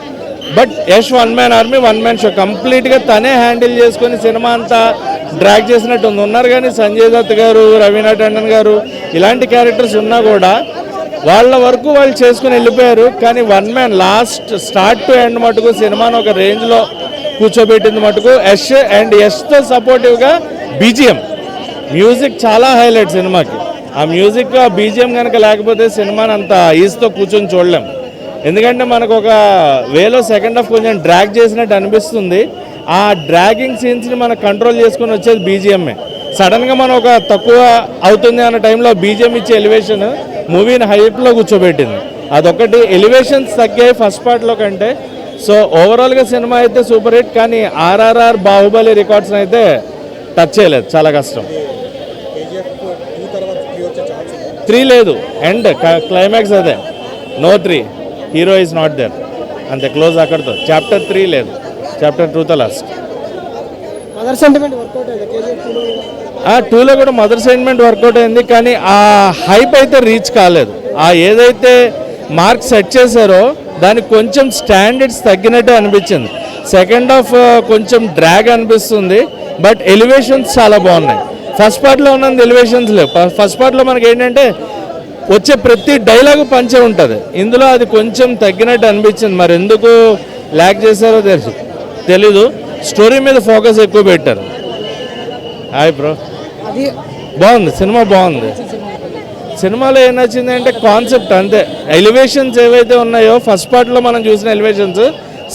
But Yash one man army, one man show కంప్లీట్గా తనే హ్యాండిల్ చేసుకొని సినిమా అంతా డ్రాగ్ చేసినట్టు ఉన్నారు. కానీ సంజయ్ దత్ గారు, రవీనా టండన్ గారు ఇలాంటి క్యారెక్టర్స్ ఉన్నా కూడా వాళ్ళ వరకు వాళ్ళు చేసుకుని వెళ్ళిపోయారు. కానీ one man last start to end మటుకు సినిమాను ఒక రేంజ్లో కూర్చోబెట్టింది మటుకు యష్. అండ్ యష్తో సపోర్టివ్గా బీజిఎం, మ్యూజిక్ చాలా హైలైట్ సినిమాకి. ఆ మ్యూజిక్, ఆ బీజిఎం కనుక లేకపోతే సినిమాని అంత ఈజీతో కూర్చొని చూడలేం. ఎందుకంటే మనకు ఒక వేలో సెకండ్ హాఫ్ కొంచెం డ్రాగ్ చేసినట్టు అనిపిస్తుంది. ఆ డ్రాగింగ్ సీన్స్ని మనం కంట్రోల్ చేసుకొని వచ్చేది బీజిఎంఏ. సడన్గా మనం ఒక తక్కువ అవుతుంది అన్న టైంలో బీజిఎం ఇచ్చే ఎలివేషన్ మూవీని హైప్లో కూర్చోబెట్టింది. అదొకటి. ఎలివేషన్స్ తగ్గాయి ఫస్ట్ పార్ట్లో కంటే. సో ఓవరాల్గా సినిమా అయితే సూపర్ హిట్. కానీ ఆర్ఆర్ఆర్, బాహుబలి రికార్డ్స్ని అయితే టచ్ చేయలేదు, చాలా కష్టం. 3 లేదు, ఎండ్ క్లైమాక్స్ అదే, no 3, hero is not there, అంతే, క్లోజ్ అక్కడితో. చాప్టర్ 3 లేదు, చాప్టర్ 2తో లాస్ట్. మదర్ సెంటిమెంట్ వర్కౌట్ అయింది కేజీఎఫ్ 2లో కూడా మదర్ సెంటిమెంట్ వర్కౌట్ అయింది, కానీ ఆ హైప్ అయితే రీచ్ కాలేదు. ఆ ఏదైతే మార్క్ సెట్ చేశారో దానికి కొంచెం స్టాండర్డ్స్ తగ్గినట్టే అనిపించింది. సెకండ్ హాఫ్ కొంచెం డ్రాగ్ అనిపిస్తుంది. బట్ ఎలివేషన్స్ చాలా బాగున్నాయి. ఫస్ట్ పార్ట్లో ఉన్నంత ఎలివేషన్స్ లేవు. ఫస్ట్ పార్ట్లో మనకి ఏంటంటే వచ్చే ప్రతి డైలాగు పంచే ఉంటుంది. ఇందులో అది కొంచెం తగ్గినట్టు అనిపించింది. మరి ఎందుకు ల్యాక్ చేశారో తెలీదు. స్టోరీ మీద ఫోకస్ ఎక్కువ పెట్టారు. హాయ్ బ్రో, బాగుంది సినిమా, బాగుంది. సినిమాలో ఏం నచ్చింది అంటే కాన్సెప్ట్, అంతే. ఎలివేషన్స్ ఏవైతే ఉన్నాయో ఫస్ట్ పార్ట్లో మనం చూసిన ఎలివేషన్స్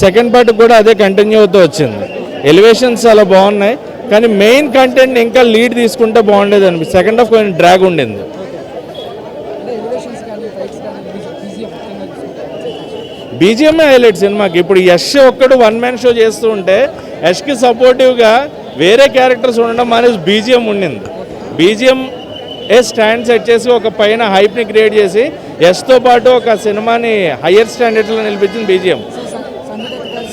సెకండ్ పార్ట్ కూడా అదే కంటిన్యూ అవుతూ వచ్చింది. ఎలివేషన్స్ చాలా బాగున్నాయి, కానీ మెయిన్ కంటెంట్ ఇంకా లీడ్ తీసుకుంటే బాగుండేది అనిపిస్తుంది. సెకండ్ హాఫ్ కొంచెం డ్రాగ్ ఉండింది. బీజిఎంఏ హైలైట్ సినిమాకి. ఇప్పుడు యష్ ఒక్కడు వన్ మ్యాన్ షో చేస్తూ ఉంటే యష్కి సపోర్టివ్గా వేరే క్యారెక్టర్స్ ఉండడం మానేసి బీజిఎం ఉండింది. బీజిఎం స్టాండ్ సెట్ చేసి ఒక పైన హైప్ని క్రియేట్ చేసి యష్తో పాటు ఒక సినిమాని హయ్యర్ స్టాండర్డ్స్లో నిలిపించింది బీజిఎం.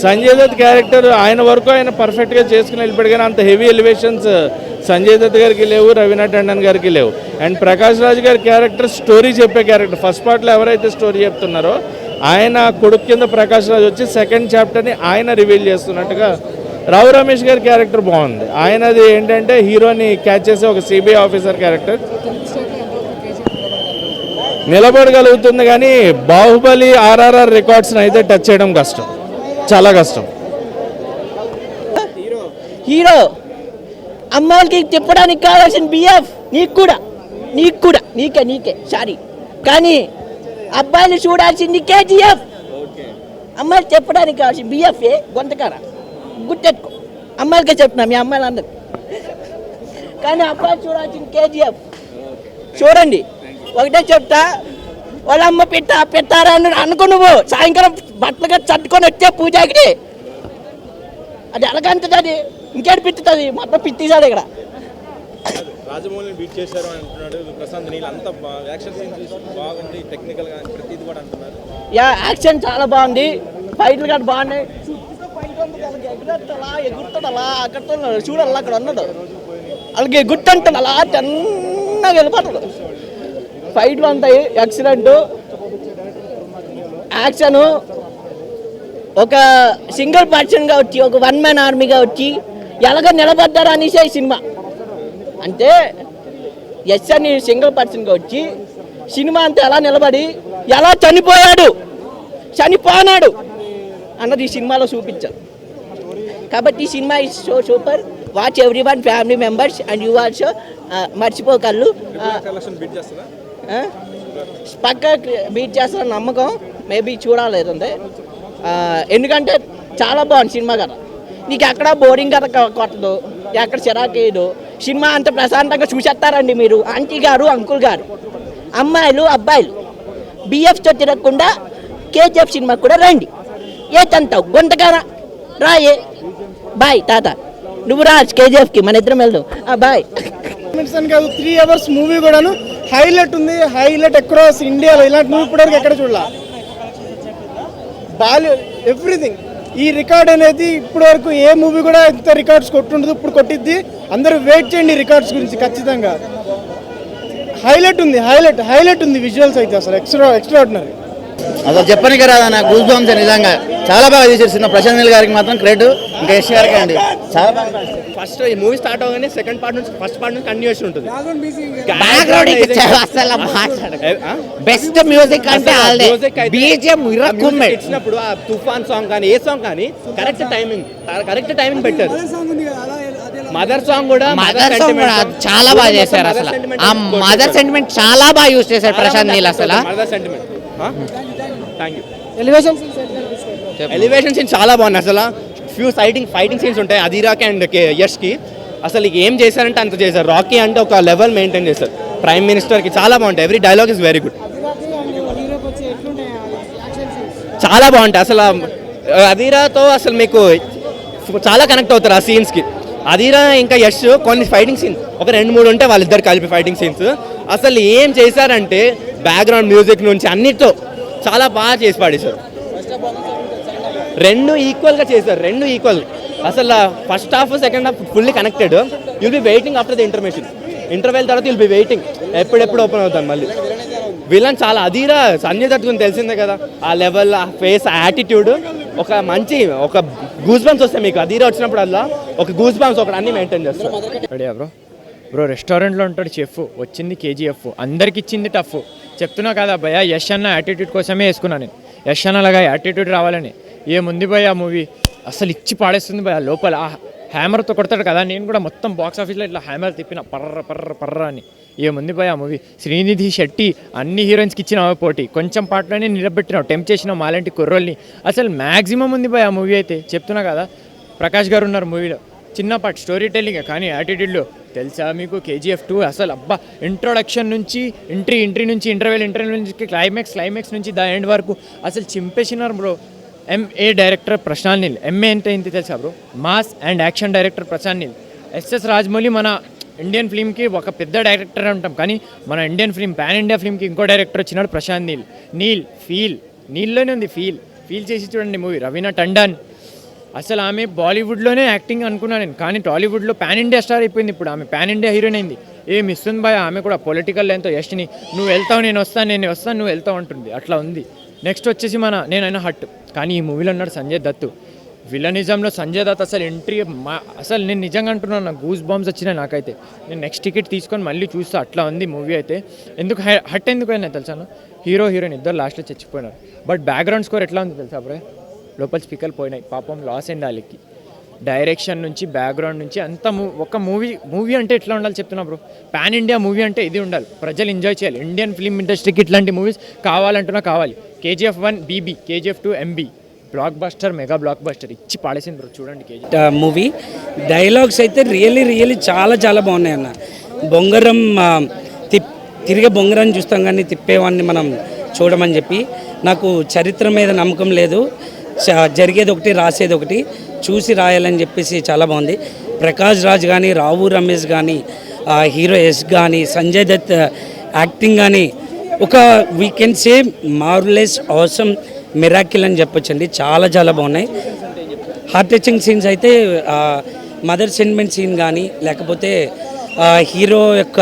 సంజయ్ దత్ క్యారెక్టర్ ఆయన వరకు ఆయన పర్ఫెక్ట్గా చేసుకుని వెళ్ళిపోయాడు, కానీ అంత హెవీ ఎలివేషన్స్ సంజయ్ దత్ గారికి లేవు, రవీనా టండన్ గారికి లేవు. అండ్ ప్రకాష్ రాజ్ గారి క్యారెక్టర్ స్టోరీ చెప్పే క్యారెక్టర్. ఫస్ట్ పార్ట్లో ఎవరైతే స్టోరీ చెప్తున్నారో ఆయన కొడుకు కింద ప్రకాష్ రాజ్ వచ్చి సెకండ్ చాప్టర్ని ఆయన రివీల్ చేస్తున్నట్టుగా. రావు రమేష్ గారి క్యారెక్టర్ బాగుంది. ఆయనది ఏంటంటే హీరోని క్యాచ్ చేసే ఒక సిబిఐ ఆఫీసర్ క్యారెక్టర్. నిలబడగలుగుతుంది, కానీ బాహుబలి, ఆర్ఆర్ఆర్ రికార్డ్స్ని అయితే టచ్ చేయడం కష్టం, చాలా కష్టం. హీరో అమ్మాయిలకి చెప్పడానికి కావాల్సిన బిఎఫ్ నీకే సారీ, కానీ అబ్బాయిలు చూడాల్సింది కేజీఎఫ్. అమ్మాయిలు చెప్పడానికి కావాల్సిన బిఎఫ్ గొంతకార గుర్తెట్టుకో. అమ్మాయిలకే చెప్తున్నా, మీ అమ్మాయిలు అందరు, కానీ అబ్బాయిలు చూడాల్సింది కేజీఎఫ్. చూడండి, ఒకటే చెప్తా, వాళ్ళ అమ్మ పెట్టారా అని అనుకో. నువ్వు సాయంకాలం బట్టలుగా చట్టుకొని వచ్చే పూజకి అది ఎలాగంటుంది, అది ఇంకేటి పిత్తుతుంది, మొత్తం పిత్తిసాడు ఇక్కడ. రాజమౌళిని బీట్ చేశారు అంటున్నాడు ప్రశాంత్ నీల్. అంత యాక్షన్ సీన్స్ బాగుంది, టెక్నికల్ గా ప్రతిదీ కూడా అంటున్నారు. యాక్షన్ చాలా బాగుంది, ఫైట్లు కూడా బాగున్నాయి. ఎగురుతాడు అలా, అక్కడ చూడాలి, అక్కడ ఉన్నది అలాగే ఎగురుతుంటాడు, అలా చిన్నగా వెళ్ళిపోతాడు. ఫైట్లు అంతాయి ఎక్సలెంట్. యాక్షన్ ఒక సింగిల్ పర్సన్గా వచ్చి, ఒక వన్ మ్యాన్ ఆర్మీగా వచ్చి ఎలాగ నిలబడ్డారు అనేసి ఈ సినిమా. అంటే ఎస్ అని సింగిల్ పర్సన్గా వచ్చి సినిమా అంతా ఎలా నిలబడి ఎలా చనిపోనాడు అన్నది ఈ సినిమాలో చూపించారు. కాబట్టి ఈ సినిమా is so super. Watch every one family members and you also మర్చిపోకళ్ళు పక్క బీట్ చేస్తున్న నమ్మకం మేబీ చూడాలి ఉంది ఎందుకంటే చాలా బాగుంది సినిమా కదా నీకు ఎక్కడ బోరింగ్ కదా కొట్టదు ఎక్కడ చిరాకేయదు సినిమా అంత ప్రశాంతంగా చూసేస్తారండి మీరు ఆంటీ గారు అంకుల్ గారు అమ్మాయిలు అబ్బాయిలు బిఎఫ్తో తిరగకుండా కేజీఎఫ్ సినిమా కూడా రండి ఏ తంతావు గొంతగారా రాయే బాయ్ తాత నువ్వు రా కేజీఎఫ్కి మన ఇద్దరం వెళ్దాం బాయ్ కాదు 3 hours మూవీ కూడాను హైలైట్ ఉంది హైలైట్ అక్రాస్ ఇండియాలో ఇలాంటి మూవీ ఇప్పటివరకు ఎక్కడ చూడాల ఎవ్రీథింగ్ ఈ రికార్డ్ అనేది ఇప్పటి వరకు ఏ మూవీ కూడా ఎంత రికార్డ్స్ కొట్టుండదు ఇప్పుడు కొట్టిద్ది అందరూ వెయిట్ చేయండి రికార్డ్స్ గురించి ఖచ్చితంగా హైలైట్ ఉంది విజువల్స్ అయితే అసలు ఎక్స్ట్రాడినరీ అసలు చెప్పడానికి రాదన్న గూస్ బంప్స్ నిజంగా చాలా బాగా తీసారు సినిమా. ప్రశాంత్ నీల్ గారికి మాత్రం క్రెడిట్, ఇంకా యశ్ గారికి అండి చాలా బాగా. ఫస్ట్ ఈ మూవీ స్టార్ట్ అవగానే సెకండ్ పార్ట్ నుంచి ఫస్ట్ పార్ట్ నుంచి కంటిన్యూషన్ ఉంటుంది. బెస్ట్ మ్యూజిక్ అంటే బీజిఎం ఇచ్చినప్పుడు ఆ తుఫాన్ సాంగ్ కానీ ఏ సాంగ్ కానీ కరెక్ట్ టైమింగ్ పెట్టారు. మదర్ సాంగ్ కూడా చాలా బాగా చేశారు. అసలు ఆ మదర్ సెంటిమెంట్ చాలా బాగా యూజ్ చేశారు ప్రశాంత్ నీల్. అసలు mother sentiment thank you. Elevation scene చాలా బాగుంది. అసలు ఫ్యూ ఫైటింగ్ సీన్స్ ఉంటాయి అధీరాకి అండ్ యష్కి. అసలు ఏం చేశారంటే అంత చేశారు. రాకీ అంటే ఒక లెవెల్ మెయింటైన్ చేశారు. ప్రైమ్ మినిస్టర్కి చాలా బాగుంటాయి. Every dialogue is very good, చాలా బాగుంటాయి. అసలు అధీరాతో అసలు మీకు చాలా కనెక్ట్ అవుతారు ఆ సీన్స్కి. అధీరా ఇంకా యష్ కొన్ని ఫైటింగ్ సీన్స్ ఒక 2-3 ఉంటాయి వాళ్ళిద్దరు కలిపి ఫైటింగ్ సీన్స్. అసలు ఏం చేశారంటే బ్యాక్గ్రౌండ్ మ్యూజిక్ నుంచి అన్నిట్లో చాలా బాగా చేసి పాడేశారు. 2 ఈక్వల్గా చేశారు, 2 ఈక్వల్. అసలు first half second half fully connected. You'll be waiting after the interval తర్వాత యుల్ బి వెయిటింగ్ ఎప్పుడెప్పుడు ఓపెన్ అవుతాను మళ్ళీ. విలన్ చాలా అధీరా సంజయ్ దత్ గురించి తెలిసిందే కదా, ఆ లెవెల్, ఆ ఫేస్, ఆ యాటిట్యూడ్, ఒక గూస్ బంప్స్ వస్తాయి మీకు అధీరా వచ్చినప్పుడు. అలా ఒక గూస్ బంప్స్ ఒకటి అన్ని మెయింటైన్ చేస్తారు. బ్రో రెస్టారెంట్లో ఉంటాడు చెఫ్, వచ్చింది కేజీఎఫ్, అందరికి ఇచ్చింది టఫ్. చెప్తున్నా కదా భయ్యా, యష్ అన్న యాటిట్యూడ్ కోసమే వేసుకున్నాను నేను. యష్ అన్నలాగా యాటిట్యూడ్ రావాలని. ఏముంది భయ్యా మూవీ, అసలు ఇచ్చి పాడేస్తుంది భయ్యా. లోపల హ్యామర్తో కొడతాడు కదా, నేను కూడా మొత్తం బాక్స్ ఆఫీస్లో ఇట్లా హ్యామర్ తిప్పిన పర్ర అని. ఏముంది భయ్యా మూవీ. శ్రీనిధి శెట్టి అన్ని హీరోయిన్స్కి ఇచ్చినావు పోటీ, కొంచెం పాటలోనే నిలబెట్టినావు, టెంప్ చేసినావు మాలాంటి కుర్రోల్ని. అసలు మ్యాక్సిమం ఉంది భయ్యా మూవీ అయితే. చెప్తున్నా కదా, ప్రకాష్ గారు ఉన్నారు మూవీలో, చిన్న పార్ట్ స్టోరీ టెల్లింగ్, కానీ యాటిట్యూడ్లో తెలుసా మీకు కేజీఎఫ్ 2 అసలు అబ్బా ఇంట్రొడక్షన్ నుంచి ఎంట్రీ నుంచి ఇంటర్వెల్ నుంచి క్లైమాక్స్ నుంచి ద ఎండ్ వరకు అసలు చింపేసినారు bro. MA director Prashanth Neel. MA అంటే ఏంటి తెలుసా bro, mass and action director Prashanth Neel. SS Rajamouli మన ఇండియన్ ఫిల్మ్కి ఒక పెద్ద డైరెక్టర్ అంటాం, కానీ మన ఇండియన్ ఫిల్మ్ పాన్ ఇండియా ఫిల్మ్కి ఇంకో డైరెక్టర్ వచ్చినాడు ప్రశాంత్ నీల్. నీల్లోనే ఉంది ఫీల్ చేసి చూడండి మూవీ. రవీనా టండన్ అసలు ఆమె బాలీవుడ్లోనే యాక్టింగ్ అనుకున్నాను నేను, కానీ టాలీవుడ్లో పాన్ ఇండియా స్టార్ అయిపోయింది. ఇప్పుడు ఆమె పాన్ ఇండియా హీరోయిన్ అయింది. ఏమి ఇస్తుంది బాయ్ ఆమె కూడా. పొలిటికల్ ఎంతో యష్ని నువ్వు వెళ్తావు నేను వస్తాను నువ్వు వెళ్తావు అంటుంది, అట్లా ఉంది. నెక్స్ట్ వచ్చేసి నేనైనా హట్. కానీ ఈ మూవీలో ఉన్నాడు సంజయ్ దత్. విలనిజంలో సంజయ్ దత్ అసలు ఎంట్రీ అసలు నేను నిజంగా అంటున్నాను, నాకు గూస్ బాంబ్స్ వచ్చినాయి నాకైతే. నేను నెక్స్ట్ టికెట్ తీసుకొని మళ్ళీ చూస్తా, అట్లా ఉంది మూవీ అయితే. హట్ ఎందుకు అయినా తెలుసాను, హీరోయిన్ ఇద్దరు లాస్ట్లో చచ్చిపోయినారు. బట్ బ్యాక్గ్రౌండ్ స్కోర్ ఎట్లా ఉంది తెలుసా బ్రో, లోపల స్పీకర్లు పోయినాయి పాపం, లాస్ అయింది వాళ్ళకి. డైరెక్షన్ నుంచి బ్యాక్గ్రౌండ్ నుంచి అంత ఒక మూవీ అంటే ఎట్లా ఉండాలి చెప్తున్నా బ్రో. పాన్ ఇండియా మూవీ అంటే ఇది ఉండాలి, ప్రజలు ఎంజాయ్ చేయాలి. ఇండియన్ ఫిల్మ్ ఇండస్ట్రీకి ఇట్లాంటి మూవీస్ కావాలి. KGF 1 BB, KGF 2 MB, mega blockbuster ఇచ్చి పాడేసింది బ్రో. చూడండి కేజీఎఫ్ మూవీ డైలాగ్స్ అయితే రియల్లీ చాలా బాగున్నాయి అన్న. బొంగరం తిరిగే బొంగరాన్ని చూస్తాం కానీ తిప్పేవాడిని మనం చూడమని చెప్పి. నాకు చరిత్ర మీద నమ్మకం లేదు, జరిగేది ఒకటి రాసేది ఒకటి, చూసి రాయాలని చెప్పేసి చాలా బాగుంది. ప్రకాష్ రాజ్ కానీ, రావు రమేష్ కానీ, హీరో యష్ కానీ, సంజయ్ దత్ యాక్టింగ్ కానీ ఒక we can say marvellous awesome miracle అని చెప్పొచ్చండి. చాలా బాగున్నాయి. హార్ట్ టచింగ్ సీన్స్ అయితే మదర్ సెంటిమెంట్ సీన్ కానీ, లేకపోతే హీరో యొక్క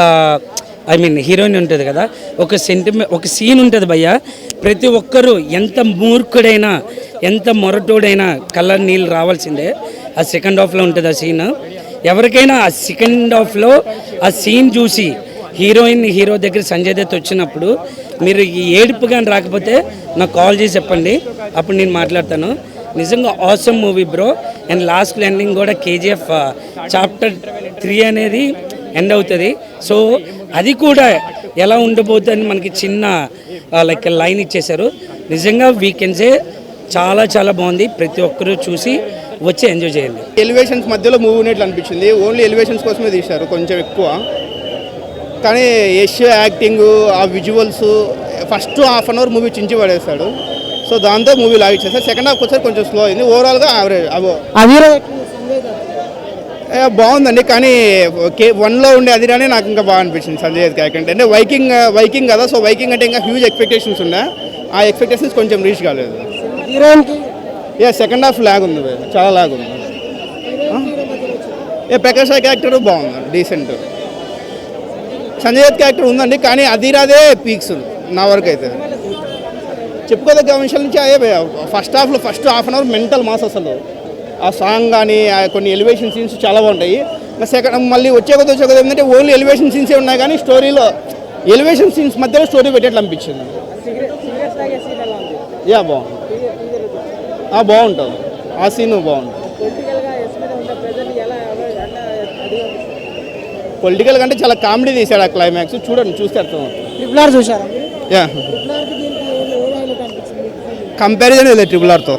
హీరోయిన్ ఉంటుంది కదా, ఒక సీన్ ఉంటుంది భయ్య. ప్రతి ఒక్కరూ ఎంత మూర్ఖుడైనా ఎంత మొరటోడైనా కళ్ళ నీళ్ళు రావాల్సిందే. ఆ సెకండ్ హాఫ్లో ఉంటుంది ఆ సీన్. ఎవరికైనా ఆ సెకండ్ హాఫ్లో ఆ సీన్ చూసి హీరో దగ్గర సంజయ్ దత్ వచ్చినప్పుడు మీరు ఈ ఏడుపు కానీ రాకపోతే నాకు కాల్ చేసి చెప్పండి, అప్పుడు నేను మాట్లాడతాను. నిజంగా awesome movie bro. And last ending కూడా కేజీఎఫ్ చాప్టర్ 3 అనేది ఎండ్ అవుతుంది. సో అది కూడా ఎలా ఉండబోతుందని మనకి చిన్న లైక్ లైన్ ఇచ్చేశారు. నిజంగా వీకెండ్సే చాలా చాలా బాగుంది. ప్రతి ఒక్కరూ చూసి వచ్చి ఎంజాయ్ చేయండి. ఎలివేషన్స్ మధ్యలో మూవీ ఉన్నట్లు అనిపించింది. ఓన్లీ ఎలివేషన్స్ కోసమే తీశారు కొంచెం ఎక్కువ. కానీ యష్ యాక్టింగ్, ఆ visuals first half an hour movie చించి పడేస్తాడు. సో దాంతో మూవీ లాగిచ్చేస్తారు. సెకండ్ హాఫ్ వచ్చేసరికి కొంచెం స్లో అయింది. ఓవరాల్గా యావరేజ్. బాగుందండి. కానీ 1లో ఉండే అదిరానే నాకు ఇంకా బాగా అనిపించింది సంజయ్ దత్ క్యారెక్టర్. అంటే వైకింగ్ కదా. సో వైకింగ్ అంటే ఇంకా హ్యూజ్ ఎక్స్పెక్టేషన్స్ ఉన్నాయి. ఆ ఎక్స్పెక్టేషన్స్ కొంచెం రీచ్ కాలేదు. సెకండ్ హాఫ్ లాగ్ ఉంది, చాలా లాగ్ ఉంది. ప్రకాష్ రాజ్ క్యారెక్టర్ బాగుంది, డీసెంట్. సంజయ్ దత్ క్యారెక్టర్ ఉందండి, కానీ అదిరాదే పీక్స్ నా వరకు అయితే. చెప్పుకోదగ్గ అంశాల నుంచి అదే first half an hour mental mass అసలు. ఆ సాంగ్ కానీ కొన్ని ఎలివేషన్ సీన్స్ చాలా బాగుంటాయి. సెకండ్ మళ్ళీ వచ్చే కొద్ది ఏంటంటే ఓన్లీ ఎలివేషన్ సీన్సే ఉన్నాయి, కానీ స్టోరీలో ఎలివేషన్ సీన్స్ మధ్యలో స్టోరీ పెట్టేట్లు అనిపించింది. బాగుంటుంది. ఆ సీన్ బాగుంటుంది. పొలిటికల్ కంటే చాలా కామెడీ తీశాడు ఆ క్లైమాక్స్. చూడండి, చూస్తే అర్థం. కంపారిజన్ లేదు ట్రిపుల్ ఆర్తో.